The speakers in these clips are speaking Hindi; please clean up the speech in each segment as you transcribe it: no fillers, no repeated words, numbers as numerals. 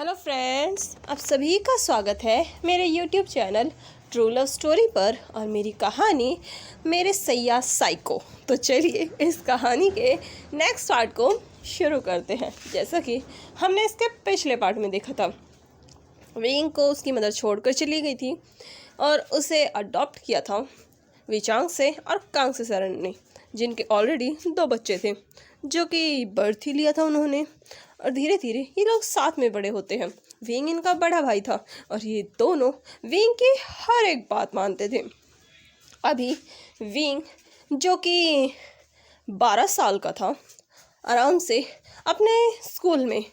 हेलो फ्रेंड्स, आप सभी का स्वागत है मेरे YouTube channel true love story पर और मेरी कहानी मेरे सैया साइको। तो चलिए इस कहानी के नेक्स्ट पार्ट को शुरू करते हैं। जैसा कि हमने इसके पिछले पार्ट में देखा था, विंग को उसकी मदर छोड़कर चली गई थी और उसे अडॉप्ट किया था विचांग से और कांग से सरन ने, जिनके ऑलरेडी 2 बच्चे थे जो कि बर्थ ही लिया था उन्होंने। और धीरे धीरे ये लोग साथ में बड़े होते हैं। विंग इनका बड़ा भाई था और ये दोनों विंग की हर एक बात मानते थे। अभी विंग जो कि 12 साल का था आराम से अपने स्कूल में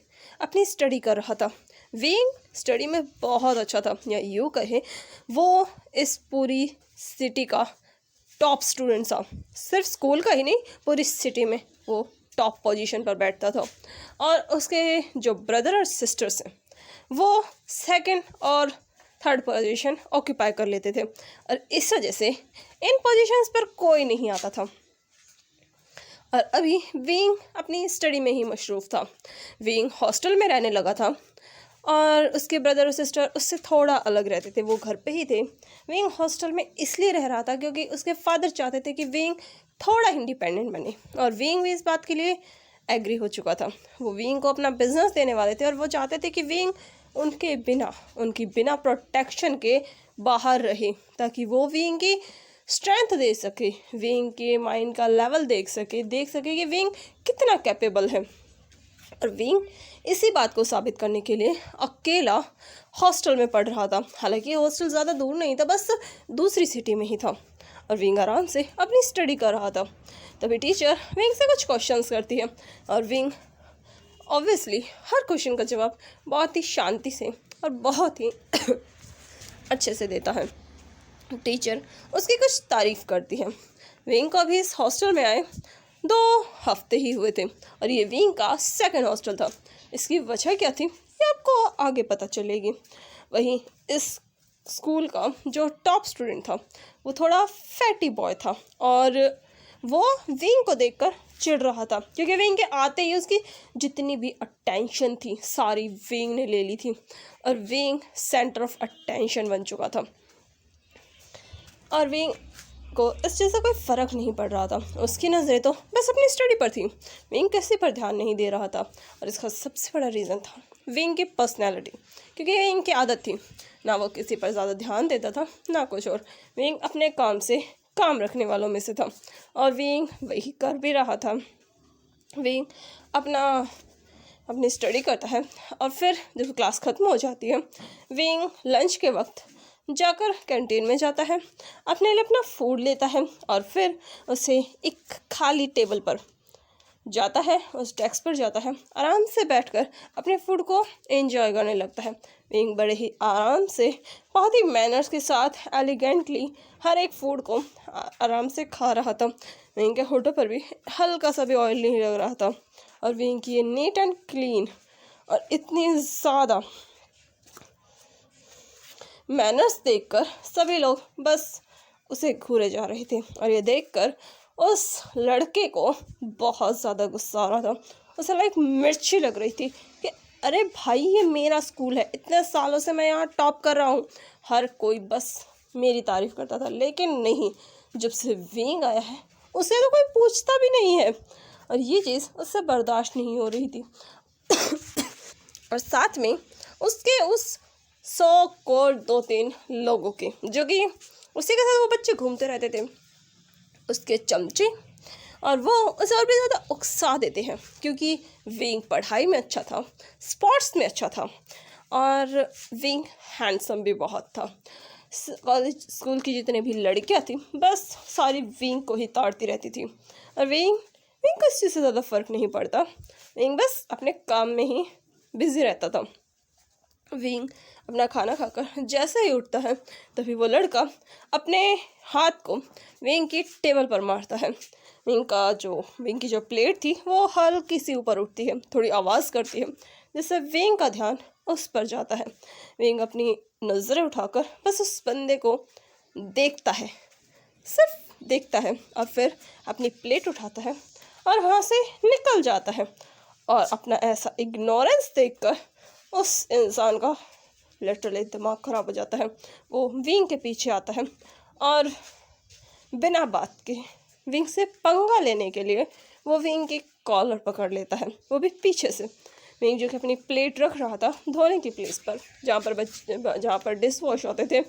अपनी स्टडी कर रहा था। विंग स्टडी में बहुत अच्छा था, या यूँ कहे वो इस पूरी सिटी का टॉप स्टूडेंट था। सिर्फ स्कूल का ही नहीं, पूरी सिटी में वो टॉप पोजीशन पर बैठता था। और उसके जो ब्रदर और सिस्टर्स हैं वो 2nd और 3rd पोजीशन ऑक्यूपाई कर लेते थे और इस वजह से इन पोजीशंस पर कोई नहीं आता था। और अभी विंग अपनी स्टडी में ही मशरूफ़ था। विंग हॉस्टल में रहने लगा था और उसके ब्रदर और सिस्टर उससे थोड़ा अलग रहते थे, वो घर पे ही थे। विंग हॉस्टल में इसलिए रह रहा था क्योंकि उसके फादर चाहते थे कि विंग थोड़ा इंडिपेंडेंट बने और विंग भी इस बात के लिए एग्री हो चुका था। वो विंग को अपना बिजनेस देने वाले थे और वो चाहते थे कि विंग उनकी बिना प्रोटेक्शन के बाहर रहे, ताकि वो विंग की स्ट्रेंथ दे सके, विंग के माइंड का लेवल देख सके कि विंग कितना कैपेबल है। और विंग इसी बात को साबित करने के लिए अकेला हॉस्टल में पढ़ रहा था। हालांकि हॉस्टल ज़्यादा दूर नहीं था, बस दूसरी सिटी में ही था और विंग आराम से अपनी स्टडी कर रहा था। तभी टीचर विंग से कुछ क्वेश्चंस करती है और विंग ऑब्वियसली हर क्वेश्चन का जवाब बहुत ही शांति से और बहुत ही अच्छे से देता है। टीचर उसकी कुछ तारीफ़ करती है। विंग को अभी इस हॉस्टल में आए 2 हफ्ते ही हुए थे और ये विंग का 2nd हॉस्टल था। इसकी वजह क्या थी ये आपको आगे पता चलेगी। वहीं इस स्कूल का जो टॉप स्टूडेंट था वो थोड़ा फैटी बॉय था और वो विंग को देखकर चिढ़ रहा था क्योंकि विंग के आते ही उसकी जितनी भी अटेंशन थी सारी विंग ने ले ली थी और विंग सेंटर ऑफ अटेंशन बन चुका था। और विंग को इस चीज़ से कोई फ़र्क नहीं पड़ रहा था, उसकी नज़रें तो बस अपनी स्टडी पर थी। विंग किसी पर ध्यान नहीं दे रहा था और इसका सबसे बड़ा रीज़न था विंग की पर्सनैलिटी, क्योंकि विंग की आदत थी ना वो किसी पर ज़्यादा ध्यान देता था ना कुछ और। विंग अपने काम से काम रखने वालों में से था और विंग वही कर भी रहा था। विंग अपनी स्टडी करता है और फिर जब क्लास ख़त्म हो जाती है विंग लंच के वक्त जाकर कैंटीन में जाता है, अपने लिए अपना फूड लेता है और फिर उसे एक खाली टेबल पर जाता है, उस डेस्क पर जाता है, आराम से बैठकर अपने फूड को एंजॉय करने लगता है। विंग बड़े ही आराम से बहुत ही मैनर्स के साथ एलिगेंटली हर एक फूड को आराम से खा रहा था। विंग के होठों पर भी हल्का सा भी ऑयल नहीं लग रहा था और विंग की ये नीट एंड क्लीन और इतनी ज़्यादा मैनर्स देखकर सभी लोग बस उसे घूरे जा रहे थे और ये देखकर उस लड़के को बहुत ज़्यादा गुस्सा आ रहा था। उसे लाइक मिर्ची लग रही थी कि अरे भाई ये मेरा स्कूल है, इतने सालों से मैं यहाँ टॉप कर रहा हूँ, हर कोई बस मेरी तारीफ़ करता था, लेकिन नहीं, जब से विंग आया है उसे तो कोई पूछता भी नहीं है और ये चीज़ उससे बर्दाश्त नहीं हो रही थी। और साथ में उसके उस 100 को 2-3 लोगों के जो कि उसी के साथ वो बच्चे घूमते रहते थे, उसके चमचे, और वो उसे और भी ज़्यादा उकसा देते हैं क्योंकि विंग पढ़ाई में अच्छा था, स्पोर्ट्स में अच्छा था और विंग हैंडसम भी बहुत था। कॉलेज स्कूल की जितने भी लड़कियां थी बस सारी विंग को ही ताड़ती रहती थी और विंग को इस चीज़ से ज़्यादा फ़र्क नहीं पड़ता। विंग बस अपने काम में ही बिज़ी रहता था। विंग अपना खाना खाकर जैसे ही उठता है तभी वो लड़का अपने हाथ को विंग की टेबल पर मारता है। विंग की जो प्लेट थी वो हल्की सी ऊपर उठती है, थोड़ी आवाज़ करती है जिससे विंग का ध्यान उस पर जाता है। विंग अपनी नज़रें उठाकर बस उस बंदे को देखता है, सिर्फ देखता है और फिर अपनी प्लेट उठाता है और वहाँ से निकल जाता है और अपना ऐसा इग्नोरेंस देखकर उस इंसान का लिटरली दिमाग ख़राब हो जाता है। वो विंग के पीछे आता है और बिना बात के विंग से पंगा लेने के लिए वो विंग की कॉलर पकड़ लेता है, वो भी पीछे से। विंग जो कि अपनी प्लेट रख रहा था धोने की प्लेस पर, जहाँ पर डिश वॉश होते थे,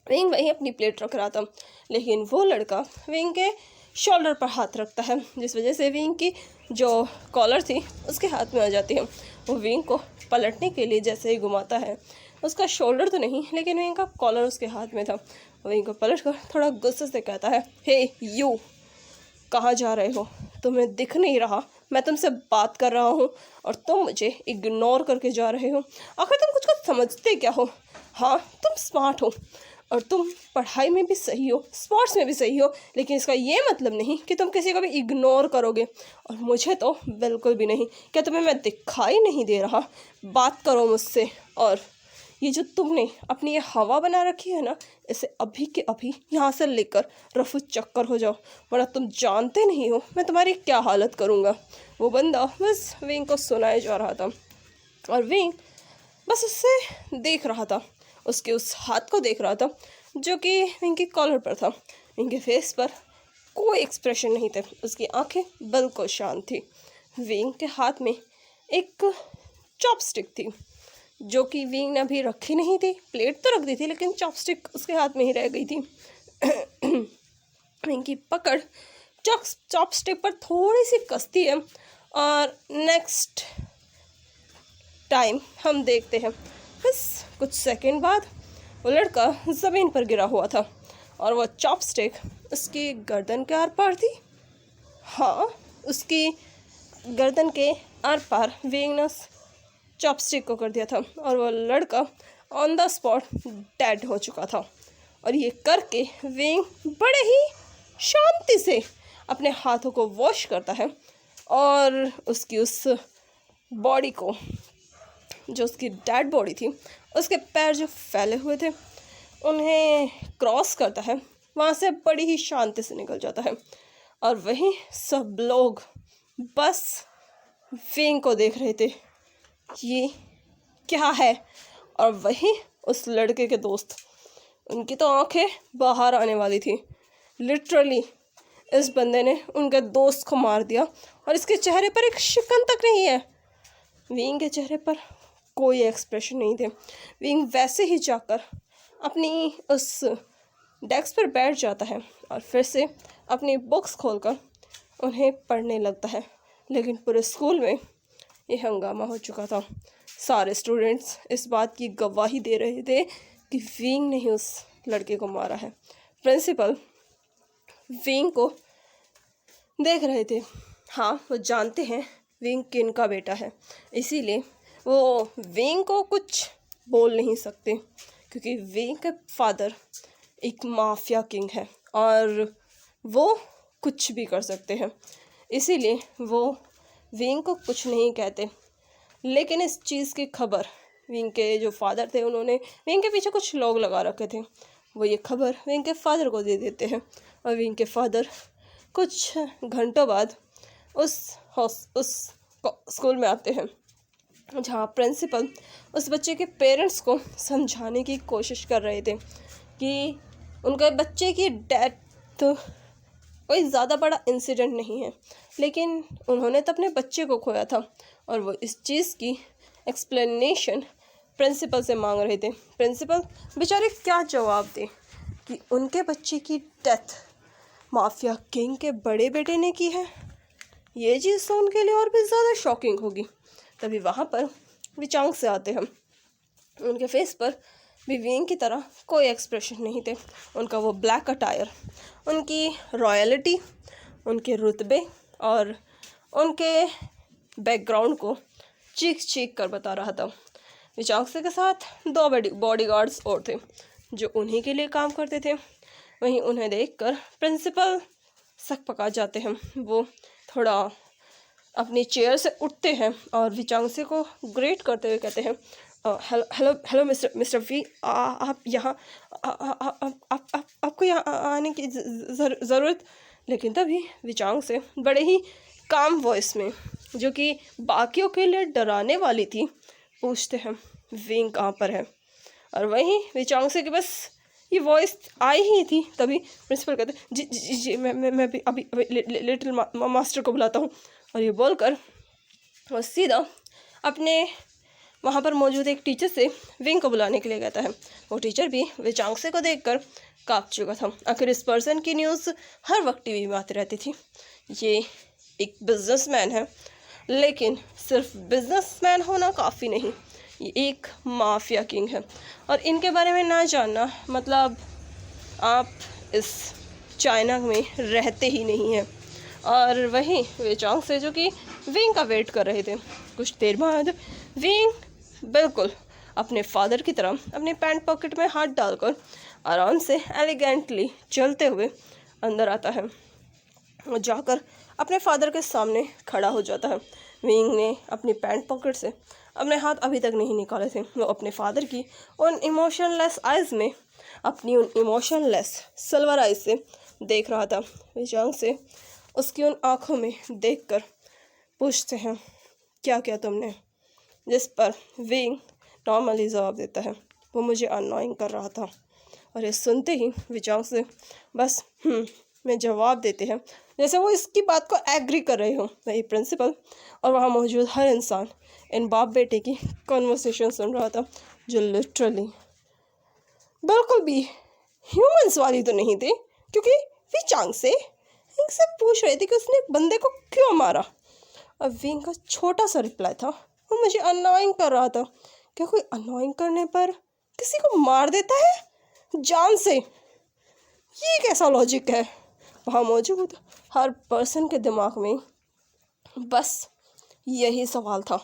विंग वहीं अपनी प्लेट रख रहा था। लेकिन वो लड़का विंग के शोल्डर पर हाथ रखता है, जिस वजह से विंग की जो कॉलर थी उसके हाथ में आ जाती है। वो विंग को पलटने के लिए जैसे ही घुमाता है, उसका शोल्डर तो नहीं लेकिन विंग का कॉलर उसके हाथ में था। विंग को पलट कर थोड़ा गुस्से से कहता है, हे यू, कहाँ जा रहे हो? तुम्हें दिख नहीं रहा मैं तुमसे बात कर रहा हूँ और तुम मुझे इग्नोर करके जा रहे हो? आखिर तुम कुछ समझते क्या हो? हाँ, तुम स्मार्ट हो और तुम पढ़ाई में भी सही हो, स्पोर्ट्स में भी सही हो, लेकिन इसका ये मतलब नहीं कि तुम किसी को भी इग्नोर करोगे, और मुझे तो बिल्कुल भी नहीं। क्या तुम्हें मैं दिखाई नहीं दे रहा? बात करो मुझसे। और ये जो तुमने अपनी ये हवा बना रखी है ना, इसे अभी के अभी यहाँ से लेकर रफू चक्कर हो जाओ, वरना तुम जानते नहीं हो मैं तुम्हारी क्या हालत करूँगा। वो बंदा बस विंग को सुनाए जा रहा था और विंग बस उससे देख रहा था, उसके उस हाथ को देख रहा था जो कि विंग की कॉलर पर था। विंग के फेस पर कोई एक्सप्रेशन नहीं थे, उसकी आंखें बिल्कुल शांत थी। विंग के हाथ में एक चॉपस्टिक थी जो कि विंग ने अभी रखी नहीं थी। प्लेट तो रख दी थी लेकिन चॉपस्टिक उसके हाथ में ही रह गई थी। विंग की पकड़ चॉपस्टिक पर थोड़ी सी कसती है और नेक्स्ट टाइम हम देखते हैं बस कुछ सेकंड बाद वो लड़का ज़मीन पर गिरा हुआ था और वो चॉपस्टिक उसकी गर्दन के आर पार थी। हाँ, उसकी गर्दन के आर पार विंग ने चॉपस्टिक को कर दिया था और वो लड़का ऑन द स्पॉट डेड हो चुका था। और ये करके विंग बड़े ही शांति से अपने हाथों को वॉश करता है और उसकी उस बॉडी को, जो उसकी डेड बॉडी थी, उसके पैर जो फैले हुए थे उन्हें क्रॉस करता है, वहाँ से बड़ी ही शांति से निकल जाता है। और वहीं सब लोग बस विंग को देख रहे थे, ये क्या है। और वहीं उस लड़के के दोस्त, उनकी तो आंखें बाहर आने वाली थी। लिटरली इस बंदे ने उनके दोस्त को मार दिया और इसके चेहरे पर एक शिकन तक नहीं है। विंग के चेहरे पर कोई एक्सप्रेशन नहीं थे। विंग वैसे ही जाकर अपनी उस डेस्क पर बैठ जाता है और फिर से अपनी बुक्स खोलकर उन्हें पढ़ने लगता है। लेकिन पूरे स्कूल में ये हंगामा हो चुका था। सारे स्टूडेंट्स इस बात की गवाही दे रहे थे कि विंग ने ही उस लड़के को मारा है। प्रिंसिपल विंग को देख रहे थे। हाँ, वो जानते हैं विंग किन का बेटा है, इसीलिए वो विंग को कुछ बोल नहीं सकते, क्योंकि विंग का फादर एक माफिया किंग है और वो कुछ भी कर सकते हैं, इसीलिए वो विंग को कुछ नहीं कहते। लेकिन इस चीज़ की खबर विंग के जो फादर थे, उन्होंने विंग के पीछे कुछ लोग लगा रखे थे, वो ये खबर विंग के फादर को दे देते हैं और विंग के फादर कुछ घंटों बाद उस स्कूल में आते हैं, जहाँ प्रिंसिपल उस बच्चे के पेरेंट्स को समझाने की कोशिश कर रहे थे कि उनके बच्चे की डेथ कोई ज़्यादा बड़ा इंसिडेंट नहीं है, लेकिन उन्होंने तो अपने बच्चे को खोया था और वो इस चीज़ की एक्सप्लेनेशन प्रिंसिपल से मांग रहे थे। प्रिंसिपल बेचारे क्या जवाब दें कि उनके बच्चे की डेथ माफिया किंग के बड़े बेटे ने की है। ये चीज़ तो उनके लिए और भी ज़्यादा शॉकिंग होगी। तभी वहाँ पर विचांग से आते हैं। उनके फेस पर भी विंग की तरह कोई एक्सप्रेशन नहीं थे। उनका वो ब्लैक अटायर उनकी रॉयलिटी, उनके रुतबे और उनके बैकग्राउंड को चीख चीख कर बता रहा था। विचांग से के साथ 2 बॉडीगार्ड्स और थे जो उन्हीं के लिए काम करते थे। वहीं उन्हें देखकर प्रिंसिपल सक पका जाते हैं। वो थोड़ा अपनी चेयर से उठते हैं और विचांगसे को ग्रेट करते हुए कहते हैं, hello hello hello mister V, आप यहाँ आपको यहाँ आने की ज़रूरत। लेकिन तभी विचांग से बड़े ही काम वॉइस में, जो कि बाकियों के लिए डराने वाली थी, पूछते हैं विंग कहाँ पर है। और वहीं विचांग से कि बस ये वॉइस आई ही थी तभी प्रिंसिपल कहते जी जी जी जी, मैं भी अभी अभी लिटिल मास्टर को बुलाता हूँ। और ये बोलकर वो सीधा अपने वहाँ पर मौजूद एक टीचर से विंग को बुलाने के लिए कहता है। वो टीचर भी विचांगसे को देखकर काँप चुका था। आखिर इस पर्सन की न्यूज़ हर वक्त टीवी में आती रहती थी। ये एक बिजनेसमैन है, लेकिन सिर्फ बिजनेसमैन होना काफ़ी नहीं, ये एक माफिया किंग है। और इनके बारे में ना जानना मतलब आप इस चाइना में रहते ही नहीं हैं। और वहीं विचांग से जो कि विंग का वेट कर रहे थे। कुछ देर बाद विंग बिल्कुल अपने फादर की तरह अपने पैंट पॉकेट में हाथ डालकर आराम से एलिगेंटली चलते हुए अंदर आता है और जाकर अपने फादर के सामने खड़ा हो जाता है। विंग ने अपनी पैंट पॉकेट से अपने हाथ अभी तक नहीं निकाले थे। वो अपने फादर की उन इमोशनलेस आइज़ में अपनी उन इमोशनलेस सिल्वर आइज से देख रहा था। विचांग से उसकी उन आँखों में देखकर पूछते हैं क्या किया तुमने, जिस पर विंग नॉर्मली जवाब देता है वो मुझे अननोइंग कर रहा था। और ये सुनते ही विचांग से बस में जवाब देते हैं जैसे वो इसकी बात को एग्री कर रहे हो। वही प्रिंसिपल और वहाँ मौजूद हर इंसान इन बाप बेटे की कॉन्वर्सेशन सुन रहा था, जो लिटरली बिल्कुल भी ह्यूमंस वाली तो नहीं थी, क्योंकि विचांग से इनसे पूछ रहे थे कि उसने एक बंदे को क्यों मारा। और विंग का छोटा सा रिप्लाई था वो मुझे अननोइंग कर रहा था। क्या कोई अननोइंग करने पर किसी को मार देता है जान से? ये कैसा लॉजिक है? वहाँ मौजूद हर पर्सन के दिमाग में बस यही सवाल था,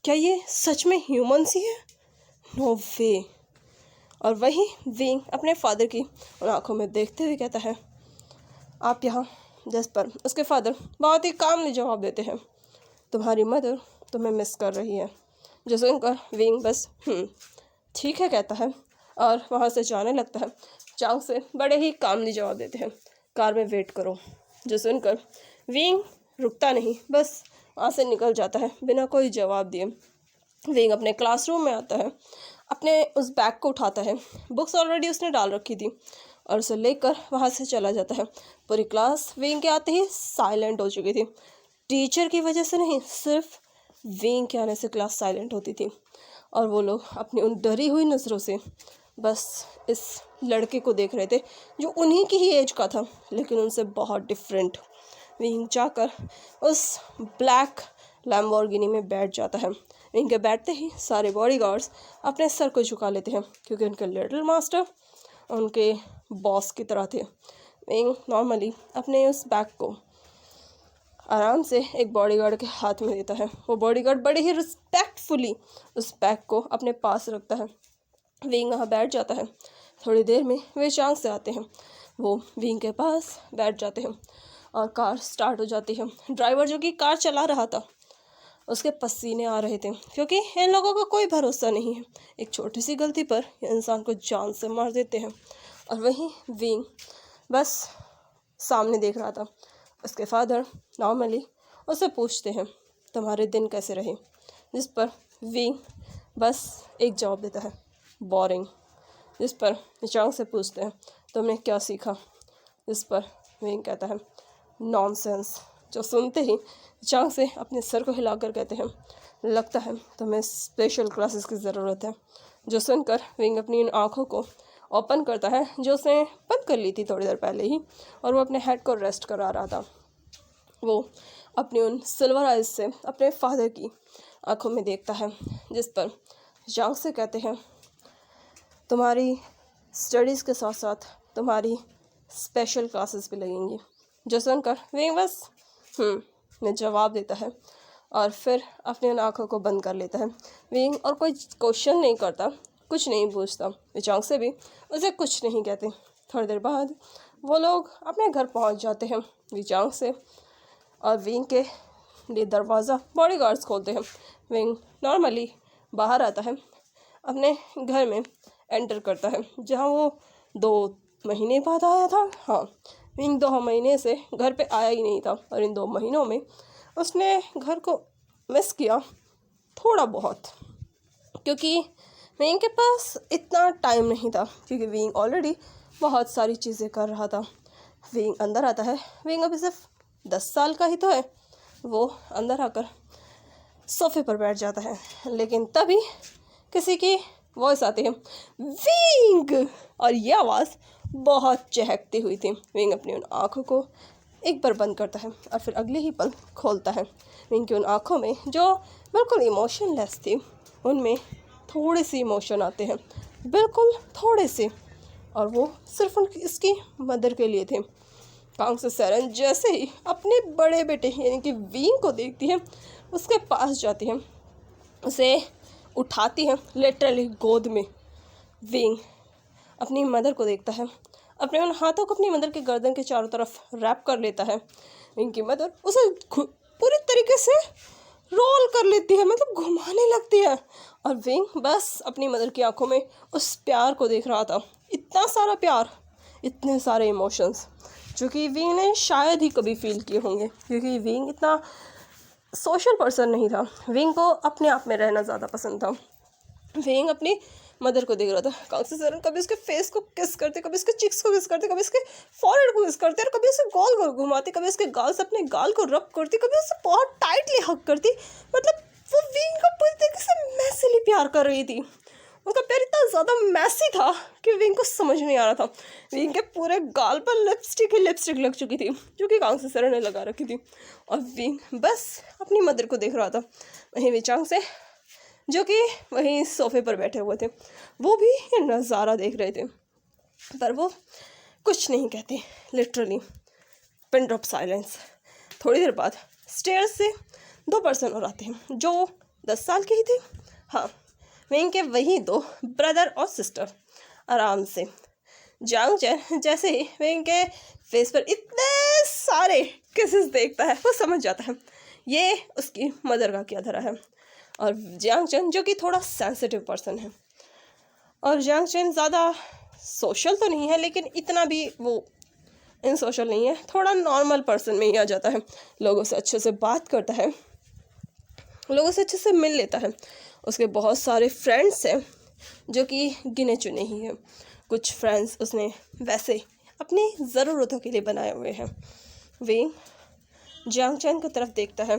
क्या ये सच में ह्यूमंस ही है? नो वे। और वही विंग अपने फादर की उन आँखों में देखते हुए कहता है आप यहाँ, जिस पर उसके फादर बहुत ही कामली जवाब देते हैं तुम्हारी मदर तुम्हें मिस कर रही है। जो सुनकर विंग बस ठीक है कहता है और वहाँ से जाने लगता है। चांग से बड़े ही कामली जवाब देते हैं कार में वेट करो। जो सुनकर विंग रुकता नहीं, बस वहाँ से निकल जाता है बिना कोई जवाब दिए। विंग अपने क्लासरूम में आता है, अपने उस बैग को उठाता है, बुक्स ऑलरेडी उसने डाल रखी थी और उसे लेकर वहाँ से चला जाता है। पूरी क्लास विंग के आते ही साइलेंट हो चुकी थी। टीचर की वजह से नहीं, सिर्फ विंग के आने से क्लास साइलेंट होती थी। और वो लोग अपनी उन डरी हुई नज़रों से बस इस लड़के को देख रहे थे जो उन्हीं की ही एज का था, लेकिन उनसे बहुत डिफरेंट। विंग जाकर उस ब्लैक लैम्बोर्गिनी में बैठ जाता है। विंग के बैठते ही सारे बॉडीगार्ड्स अपने सर को झुका लेते हैं, क्योंकि उनके लिटिल मास्टर उनके बॉस की तरह थे। विंग नॉर्मली अपने उस बैग को आराम से एक बॉडीगार्ड के हाथ में देता है। वो बॉडीगार्ड बड़े ही रिस्पेक्टफुली उस बैग को अपने पास रखता है। विंग वहाँ बैठ जाता है। थोड़ी देर में वे चांग से आते हैं। वो विंग के पास बैठ जाते हैं और कार स्टार्ट हो जाती है। ड्राइवर जो कि कार चला रहा था उसके पसीने आ रहे थे, क्योंकि इन लोगों का कोई भरोसा नहीं है। एक छोटी सी गलती पर इंसान को जान से मार देते हैं। और वहीं विंग बस सामने देख रहा था। उसके फादर नॉर्मली उससे पूछते हैं तुम्हारे दिन कैसे रहे, जिस पर विंग बस एक जवाब देता है बोरिंग। जिस पर चांग से पूछते हैं तुमने क्या सीखा, जिस पर विंग कहता है नॉनसेंस। जो सुनते ही चांग से अपने सर को हिलाकर कहते हैं लगता है तुम्हें स्पेशल क्लासेस की ज़रूरत है। जो सुनकर विंग अपनी इन आँखों को ओपन करता है जो उसने बंद कर ली थी थोड़ी देर पहले ही, और वो अपने हेड को रेस्ट करा रहा था। वो अपनी उन सिल्वर आइज से अपने फादर की आंखों में देखता है, जिस पर चांग से कहते हैं तुम्हारी स्टडीज़ के साथ साथ तुम्हारी स्पेशल क्लासेस भी लगेंगी। जो सुनकर विंग बस में जवाब देता है और फिर अपनी उन आँखों को बंद कर लेता है। विंग और कोई क्वेश्चन नहीं करता, कुछ नहीं पूछता। विचांग से भी उसे कुछ नहीं कहते। थोड़ी देर बाद वो लोग अपने घर पहुंच जाते हैं। विचांग से और विंग के लिए दरवाज़ा बॉडीगार्ड्स खोलते हैं। विंग नॉर्मली बाहर आता है, अपने घर में एंटर करता है, जहां वो 2 महीने बाद आया था। हाँ, विंग 2 महीने से घर पे आया ही नहीं था, और इन 2 महीनों में उसने घर को मिस किया थोड़ा बहुत। क्योंकि विंग के पास इतना टाइम नहीं था, क्योंकि विंग ऑलरेडी बहुत सारी चीज़ें कर रहा था। विंग अंदर आता है। विंग अभी सिर्फ 10 साल का ही तो है। वो अंदर आकर सोफे पर बैठ जाता है, लेकिन तभी किसी की वॉइस आती है, विंग। और ये आवाज़ बहुत चहकती हुई थी। विंग अपनी उन आँखों को एक बार बंद करता है और फिर अगले ही पल खोलता है। विंग की उन आँखों में जो बिल्कुल इमोशनलेस थी, उनमें थोड़े से इमोशन आते हैं, बिल्कुल थोड़े से, और वो सिर्फ इसकी मदर के लिए थे। कांग्स सेरन जैसे ही अपने बड़े बेटे यानी कि विंग को देखती है, उसके पास जाती है, उसे उठाती है लिटरली गोद में। विंग अपनी मदर को देखता है, अपने उन हाथों को अपनी मदर के गर्दन के चारों तरफ रैप कर लेता है। विंग की मदर उसे पूरी तरीके से रोल कर लेती है, मतलब घुमाने लगती है, और विंग बस अपनी मदर की आंखों में उस प्यार को देख रहा था। इतना सारा प्यार, इतने सारे इमोशंस जो कि विंग ने शायद ही कभी फील किए होंगे, क्योंकि विंग इतना सोशल पर्सन नहीं था। विंग को अपने आप में रहना ज़्यादा पसंद था। विंग अपनी मदर को देख रहा था। कांग्स सेरन कभी उसके फेस को किस करते, कभी उसके चिक्स को किस करते, कभी उसके फॉरहेड को किस करते, और कभी उसे गोल गोल घुमाती, कभी उसके गाल से अपने गाल को रब करती, कभी उसे बहुत टाइटली हक करती। मतलब वो विंग को पूरी तरीके से मैसिली प्यार कर रही थी। उनका प्यार इतना ज़्यादा मैसी था कि विंग को समझ नहीं आ रहा था। विंग के पूरे गाल पर लिपस्टिक ही लिपस्टिक लग चुकी थी, जो कि कांग्स सेरन ने लगा रखी थी, और विंग बस अपनी मदर को देख रहा था। वहीं विचांग से जो कि वहीं सोफे पर बैठे हुए थे, वो भी ये नज़ारा देख रहे थे, पर वो कुछ नहीं कहते। Literally pin drop silence. थोड़ी देर बाद स्टेयर्स से 2 पर्सन और आते हैं, जो 10 साल के ही थे। हाँ, विंग के वही 2 ब्रदर और सिस्टर आराम से। जांग चैन जैसे ही विंग के फेस पर इतने सारे किसेस देखता है, वो समझ जाता है ये उसकी मदर का किया धरा है। और जियांग चैन जो कि थोड़ा सेंसिटिव पर्सन है, और जियांग चैन ज़्यादा सोशल तो नहीं है, लेकिन इतना भी वो इन सोशल नहीं है, थोड़ा नॉर्मल पर्सन में ही आ जाता है। लोगों से अच्छे से बात करता है, लोगों से अच्छे से मिल लेता है। उसके बहुत सारे फ्रेंड्स हैं जो कि गिने चुने ही हैं। कुछ फ्रेंड्स उसने वैसे अपनी ज़रूरतों के लिए बनाए हुए हैं। विंग जियांग चैन की तरफ देखता है,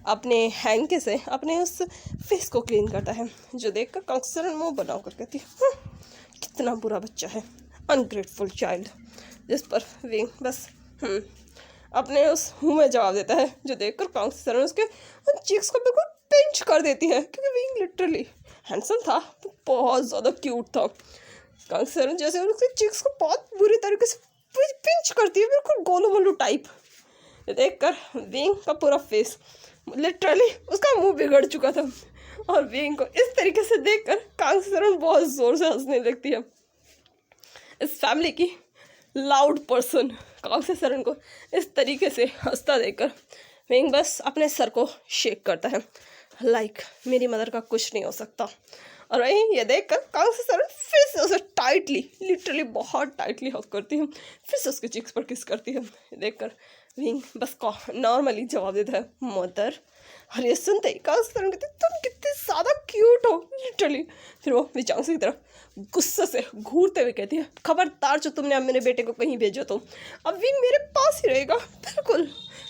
अपने हैंकी से अपने उस फेस को क्लीन करता है, जो देखकर कांग्स सेरन मुंह बनाकर कहती है, कितना बुरा बच्चा है, अनग्रेटफुल चाइल्ड। जिस पर विंग बस अपने उस मुंह में जवाब देता है, जो देखकर कांग्स सेरन उसके उन चीक्स को बिल्कुल पिंच कर देती है, क्योंकि विंग लिटरली हैंडसम था, बहुत ज़्यादा क्यूट था। कांग्स सेरन जैसे उसके चीक्स को बहुत बुरी तरीके से पिंच करती है, बिल्कुल गोलू मोलू टाइप। देखकर विंग का पूरा फेस, लिटरली उसका मुंह बिगड़ चुका था, और विंग को इस तरीके से देखकर कांग्स सेरन बहुत ज़ोर से हंसने लगती है। इस फैमिली की लाउड पर्सन कांग्स सेरन को इस तरीके से हंसता देखकर विंग बस अपने सर को शेक करता है, लाइक मेरी मदर का कुछ नहीं हो सकता। और वहीं ये देखकर कांग्स सेरन फिर से उसे टाइटली, लिटरली बहुत टाइटली हक करती है, फिर से उसके चिक्स पर किस करती है। देखकर विंग बस नॉर्मली जवाब देता है, मदर। और ये सुनते ही कांग्स सेरन कहती, तुम कितनी ज़्यादा क्यूट हो, लिटरली। फिर वो विचांग की तरफ गुस्से से घूरते हुए कहती है, खबरदार जो तुमने अब मेरे बेटे को कहीं भेजा तो अब विंग मेरे पास ही रहेगा, बिल्कुल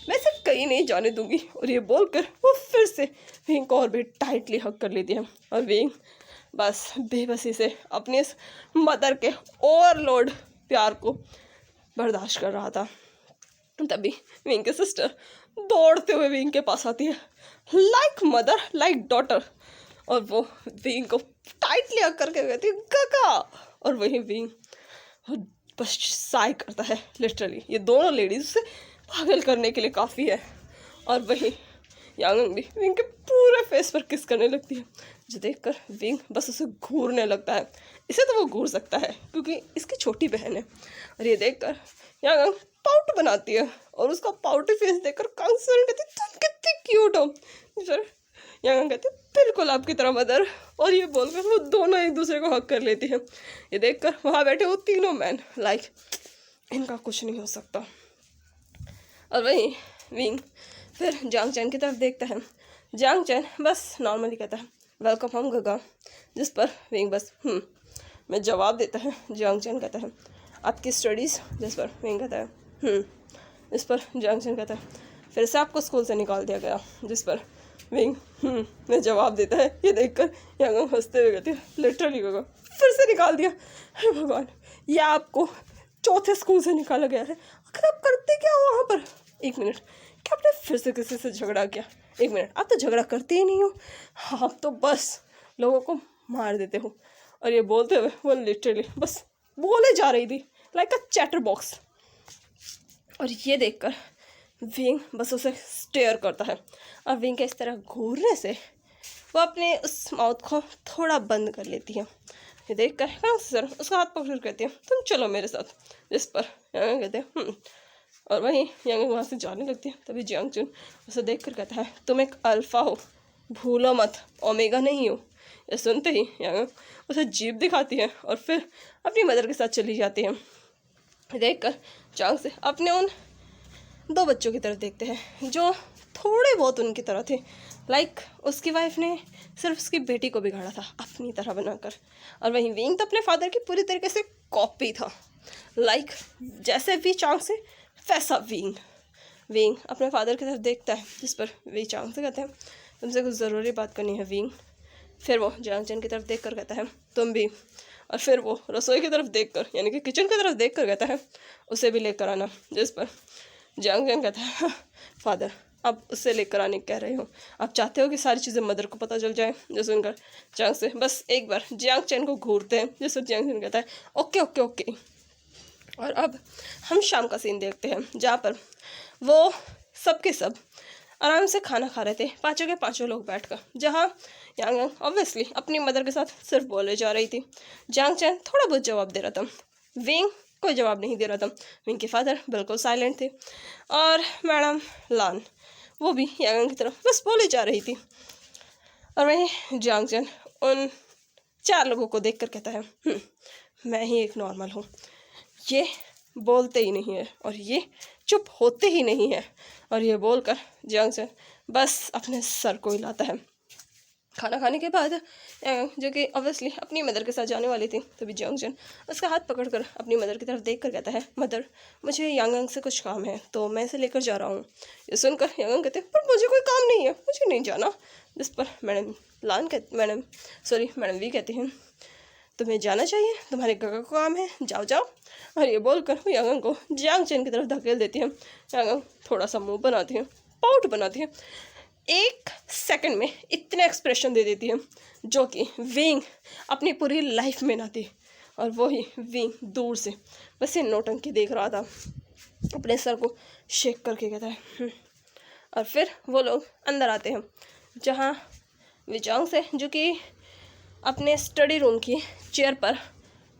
मैं इसे कहीं नहीं जाने दूंगी। और ये बोलकर वो फिर से विंग को और भी टाइटली हक कर लेती है, और विंग बस बेबसी से अपने इस मदर के ओवरलोड प्यार को बर्दाश्त कर रहा था। तभी विंग की सिस्टर दौड़ते हुए विंग के पास आती है, लाइक मदर लाइक डॉटर, और वो विंग को टाइटली हक करके कहती है, काका। और वही विंग बस साय करता है, लिटरली ये दोनों लेडीज से पागल करने के लिए काफ़ी है। और वही यांगन भी विंग के पूरे फेस पर किस करने लगती है, जो देखकर विंग बस उसे घूरने लगता है। इसे तो वो घूर सकता है क्योंकि इसकी छोटी बहन है। और ये देखकर यांगन पाउट बनाती है, और उसका पाउटी फेस देखकर कांग्स सेरन कहती, तुम कितनी क्यूट हो। सर यांगन कहते, बिल्कुल आपकी तरह मदर। और ये बोलकर वो दोनों एक दूसरे को हक कर लेती है। ये देखकर वहाँ बैठे वो तीनों मैन लाइक इनका कुछ नहीं हो सकता। और वहीं विंग फिर जियांग चैन की तरफ देखता है। जियांग चैन बस नॉर्मली कहता है, वेलकम होम गगा, जिस पर विंग बस में जवाब देता है। जियांग चैन कहता है आपकी स्टडीज़, जिस पर विंग कहता है इस पर जियांग चैन कहता है फिर से आपको स्कूल से निकाल दिया गया, जिस पर विंग में जवाब देता है। ये देखकर यांग हंसते हुए कहती है लिटरली गगा फिर से निकाल दिया, हे भगवान, ये आपको चौथे स्कूल से निकाला गया है, आखिर आप करते क्या हो वहाँ पर? एक मिनट, क्या आपने फिर से किसी से झगड़ा किया? एक मिनट, आप तो झगड़ा करते ही नहीं हो, आप तो बस लोगों को मार देते हो। और ये बोलते हुए वो लिटरली बस बोले जा रही थी लाइक अ चैटर बॉक्स। और ये देखकर विंग बस उसे स्टेयर करता है और विंग के इस तरह घूरने से वो अपने उस माउथ को थोड़ा बंद कर लेती है। ये देख कर हाँ सर उसका हाथ पकड़ कहती है तुम चलो मेरे साथ, जिस पर यांग कहते हैं और वहीं यांग वहाँ से जाने लगती है। तभी जियांग चुन उसे देख कर कहता है तुम एक अल्फ़ा हो, भूलो मत, ओमेगा नहीं हो। ये सुनते ही यांग उसे जीभ दिखाती है और फिर अपनी मदर के साथ चली जाती है। देख कर जियांग से अपने उन दो बच्चों की तरफ देखते हैं जो थोड़े बहुत उनकी तरह थे। लाइक उसकी वाइफ ने सिर्फ उसकी बेटी को बिगाड़ा था अपनी तरह बनाकर, और वहीं विंग तो अपने फादर की पूरी तरीके से कॉपी था। लाइक जैसे वी चांग से वैसा विंग अपने फादर की तरफ देखता है, जिस पर वी चांग से कहते हैं तुमसे कुछ ज़रूरी बात करनी है विंग। फिर वो जियांग चैन की तरफ देख कर कहता है तुम भी, और फिर वो रसोई की तरफ देख कर यानी कि किचन की तरफ देख कर कहता है उसे भी लेकर आना, जिस पर जियांग चैन कहता है फादर आप उससे लेकर आने कह रहे हो, आप चाहते हो कि सारी चीज़ें मदर को पता चल जाए। जो सुनकर जियांग से बस एक बार जियांग चैन को घूरते हैं, जिस पर जियांग चैन कहता है ओके ओके ओके। और अब हम शाम का सीन देखते हैं जहाँ पर वो सब के सब आराम से खाना खा रहे थे, पाँचों के पाँचों लोग बैठकर, जहाँ यांग ऑब्वियसली अपनी मदर के साथ सिर्फ बोले जा रही थी। जियांग चैन थोड़ा बहुत जवाब दे रहा था, विंग कोई जवाब नहीं दे रहा था। विंग के फादर बिल्कुल साइलेंट थे और मैडम लान वो भी यांग की तरफ बस बोली जा रही थी। और वहीं जियांग चैन उन चार लोगों को देखकर कहता है मैं ही एक नॉर्मल हूँ, ये बोलते ही नहीं है और ये चुप होते ही नहीं है। और ये बोलकर जियांग चैन बस अपने सर को हिलाता है। खाना खाने के बाद जो कि ऑब्वियसली अपनी मदर के साथ जाने वाली थी, तभी जियांग चैन उसका हाथ पकड़कर अपनी मदर की तरफ देख कर कहता है मदर मुझे यांग से कुछ काम है तो मैं इसे लेकर जा रहा हूँ। ये सुनकर यांग कहते हैं पर मुझे कोई काम नहीं है, मुझे नहीं जाना। जिस पर मैडम वी कहती हैं तुम्हें जाना चाहिए, तुम्हारे गगा को काम है, जाओ जाओ। और ये बोलकर वो यांग को जियांग चैन की तरफ धकेल देती है। यांग थोड़ा सा मुँह बनाती है, पाउट बनाती है, एक सेकंड में इतने एक्सप्रेशन दे देती है जो कि विंग अपनी पूरी लाइफ में ना थी। और वही विंग दूर से बस ये नौटंकी देख रहा था, अपने सर को शेक करके कहता है और फिर वो लोग अंदर आते हैं जहाँ विचांग से जो कि अपने स्टडी रूम की चेयर पर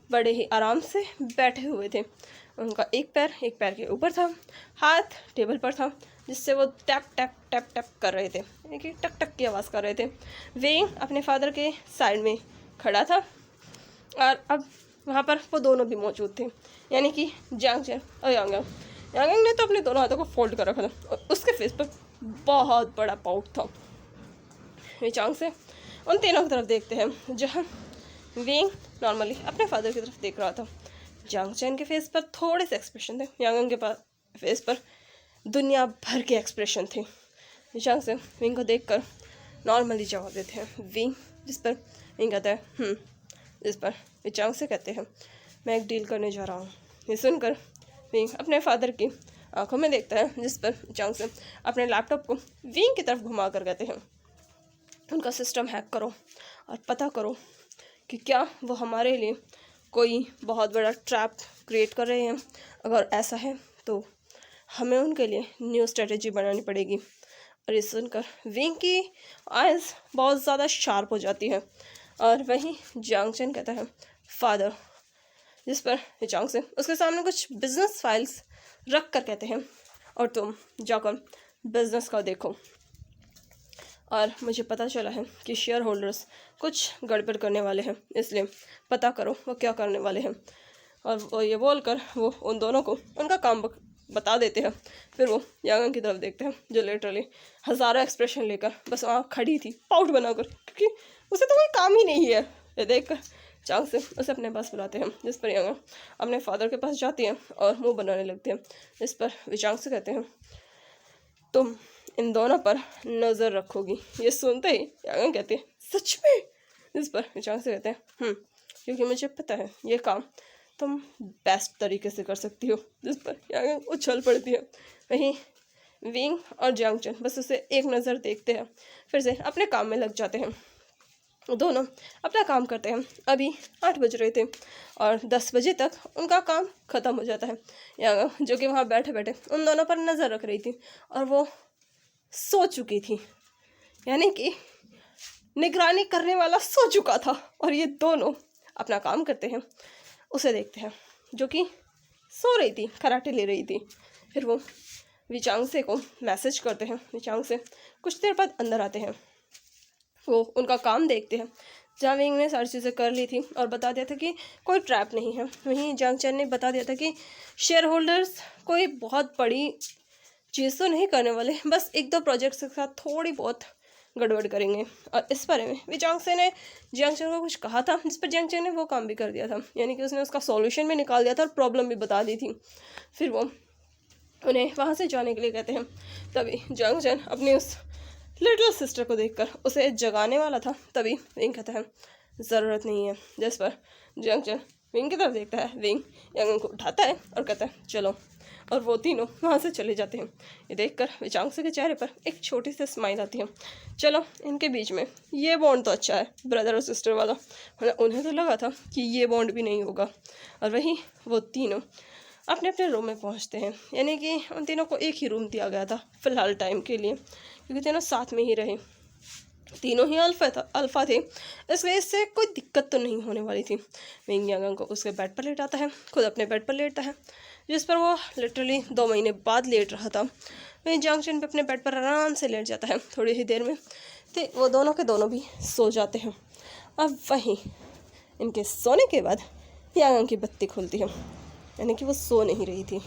बड़े ही आराम से बैठे हुए थे। उनका एक पैर के ऊपर था, हाथ टेबल पर था, जिससे वो टैप टैप टैप टैप कर रहे थे, यानी कि टक टक की आवाज़ कर रहे थे। विंग अपने फादर के साइड में खड़ा था और अब वहाँ पर वो दोनों भी मौजूद थे, यानी कि जियांग चैन और यांग ने तो अपने दोनों हाथों को फोल्ड कर रखा था और उसके फेस पर बहुत बड़ा पाउट था। जियांग से उन तीनों की तरफ देखते हैं जहाँ विंग नॉर्मली अपने फादर की तरफ देख रहा था। जियांग चैन के फेस पर थोड़े से एक्सप्रेशन थे, यांग के फेस पर दुनिया भर के एक्सप्रेशन थे। जियांग से विंग को देखकर नॉर्मली जवाब देते हैं विंग, जिस पर विंग कहता है जिस पर जियांग से कहते हैं मैं एक डील करने जा रहा हूँ। ये सुनकर विंग अपने फादर की आंखों में देखता है, जिस पर जियांग से अपने लैपटॉप को विंग की तरफ घुमा कर कहते हैं उनका सिस्टम हैक करो और पता करो कि क्या वो हमारे लिए कोई बहुत बड़ा ट्रैप क्रिएट कर रहे हैं। अगर ऐसा है तो हमें उनके लिए न्यू स्ट्रेटजी बनानी पड़ेगी। और ये सुनकर विंग की आइज़ बहुत ज़्यादा शार्प हो जाती है और वहीं जियांग चैन कहता है फादर, जिस पर जियांग से उसके सामने कुछ बिजनेस फाइल्स रख कर कहते हैं और तुम जाकर बिजनेस का देखो। और मुझे पता चला है कि शेयर होल्डर्स कुछ गड़बड़ करने वाले हैं, इसलिए पता करो वो क्या करने वाले हैं। और वो ये बोलकर वो उन दोनों को उनका काम बता देते हैं। फिर वो यांग की तरफ देखते हैं जो लिटरली हज़ारों एक्सप्रेशन लेकर बस वहाँ खड़ी थी पाउट बनाकर, क्योंकि उसे तो कोई काम ही नहीं है। ये देख कर चांग से उसे अपने पास बुलाते हैं, जिस पर यांग अपने फादर के पास जाती है और मुंह बनाने लगते हैं। जिस पर विचांग से कहते हैं तुम इन दोनों पर नज़र रखोगी। ये सुनते ही यांग कहती है सच में? जिस पर विचांग से कहते हैं क्योंकि मुझे पता है ये काम तुम बेस्ट तरीके से कर सकती हो। जिस पर यांग उछल पड़ती है। वहीं विंग और जियांगचन बस उसे एक नज़र देखते हैं, फिर से अपने काम में लग जाते हैं। दोनों अपना काम करते हैं। अभी 8 बज रहे थे और 10 बजे तक उनका काम ख़त्म हो जाता है। यांग जो कि वहाँ बैठे बैठे उन दोनों पर नज़र रख रही थी और वो सो चुकी थी, यानी कि निगरानी करने वाला सो चुका था और ये दोनों अपना काम करते हैं। उसे देखते हैं जो कि सो रही थी, खराटे ले रही थी। फिर वो विचांग से को मैसेज करते हैं। विचांग से कुछ देर बाद अंदर आते हैं। वो उनका काम देखते हैं। जहाँ विंग ने सारी चीज़ें कर ली थी और बता दिया था कि कोई ट्रैप नहीं है। वहीं जियांगचन ने बता दिया था कि शेयर होल्डर्स कोई बहुत बड़ी चीज़ तो नहीं करने वाले, बस 1-2 प्रोजेक्ट्स के साथ थोड़ी बहुत गड़बड़ करेंगे। और इस बारे में विचांग से ने जियांगचन को कुछ कहा था, जिस पर जियांगचन ने वो काम भी कर दिया था, यानी कि उसने उसका सॉल्यूशन भी निकाल दिया था और प्रॉब्लम भी बता दी थी। फिर वो उन्हें वहाँ से जाने के लिए कहते हैं। तभी जियांगचन अपनी उस लिटिल सिस्टर को देखकर उसे जगाने वाला था, तभी विंग कहता है ज़रूरत नहीं है। जिस पर जियांगचन विंग की तरफ देखता है। विंग यांग को उठाता है और कहता है चलो, और वो तीनों वहाँ से चले जाते हैं। ये देखकर विचांग से के चेहरे पर एक छोटी सी स्माइल आती है। चलो, इनके बीच में ये बॉन्ड तो अच्छा है, ब्रदर और सिस्टर वाला। मतलब उन्हें तो लगा था कि ये बॉन्ड भी नहीं होगा। और वहीं वो तीनों अपने अपने रूम में पहुँचते हैं, यानी कि उन तीनों को एक ही रूम दिया गया था फ़िलहाल टाइम के लिए, क्योंकि तीनों साथ में ही रहे। तीनों ही अल्फ़ा थे, इस वजह से कोई दिक्कत तो नहीं होने वाली थी। विंग यांग को उसके बेड पर लेटाता है, खुद अपने बेड पर लेटता है, जिस पर वो लिटरली 2 महीने बाद लेट रहा था। वहीं जियांगचन पे अपने बेड पर आराम से लेट जाता है। थोड़ी ही देर में तो वो दोनों के दोनों भी सो जाते हैं। अब वहीं इनके सोने के बाद यांग की बत्ती खुलती है, यानी कि वो सो नहीं रही थी।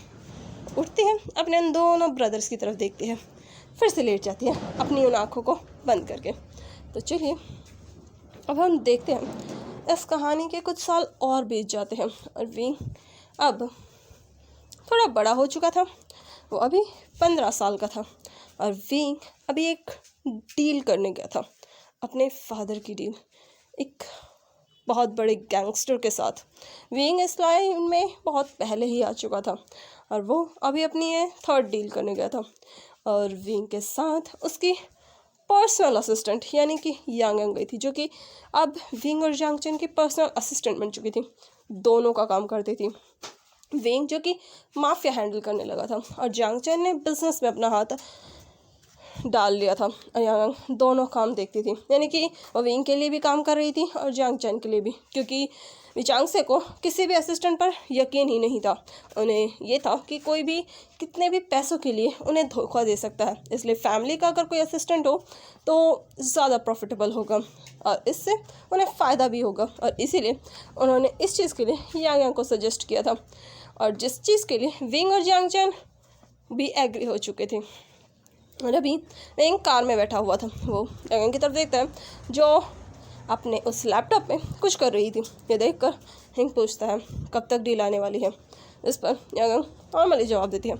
उठती है, अपने उन दोनों ब्रदर्स की तरफ देखती है, फिर से लेट जाती है अपनी उन आँखों को बंद करके। तो चलिए अब हम देखते हैं, इस कहानी के कुछ साल और बीत जाते हैं और विंग अब थोड़ा बड़ा हो चुका था। वो अभी 15 साल का था और विंग अभी एक डील करने गया था, अपने फादर की डील, एक बहुत बड़े गैंगस्टर के साथ। विंग इस लाइन में बहुत पहले ही आ चुका था और वो अभी अपनी ये 3rd डील करने गया था। और विंग के साथ उसकी पर्सनल असिस्टेंट यानी कि यांग गई थी, जो कि अब विंग और जियांगचन की पर्सनल असिस्टेंट बन चुकी थी। दोनों का काम करती थी। विंग जो कि माफिया हैंडल करने लगा था और जियांगचन ने बिजनेस में अपना हाथ डाल लिया था। यांग दोनों काम देखती थी, यानी कि वो विंग के लिए भी काम कर रही थी और जियांगचन के लिए भी, क्योंकि विचांग से को किसी भी असिस्टेंट पर यकीन ही नहीं था। उन्हें ये था कि कोई भी कितने भी पैसों के लिए उन्हें धोखा दे सकता है, इसलिए फैमिली का अगर कोई असिस्टेंट हो तो ज़्यादा प्रॉफिटेबल होगा और इससे उन्हें फ़ायदा भी होगा। और इसीलिए उन्होंने इस चीज़ के लिए यांग को सजेस्ट किया था और जिस चीज़ के लिए विंग और जियांगचन भी एग्री हो चुके थे। और अभी विंग कार में बैठा हुआ था, वो यांग की तरफ देखता है जो अपने उस लैपटॉप में कुछ कर रही थी। ये देखकर हिंग पूछता है कब तक डील आने वाली है। इस पर यांग नॉर्मली जवाब देती है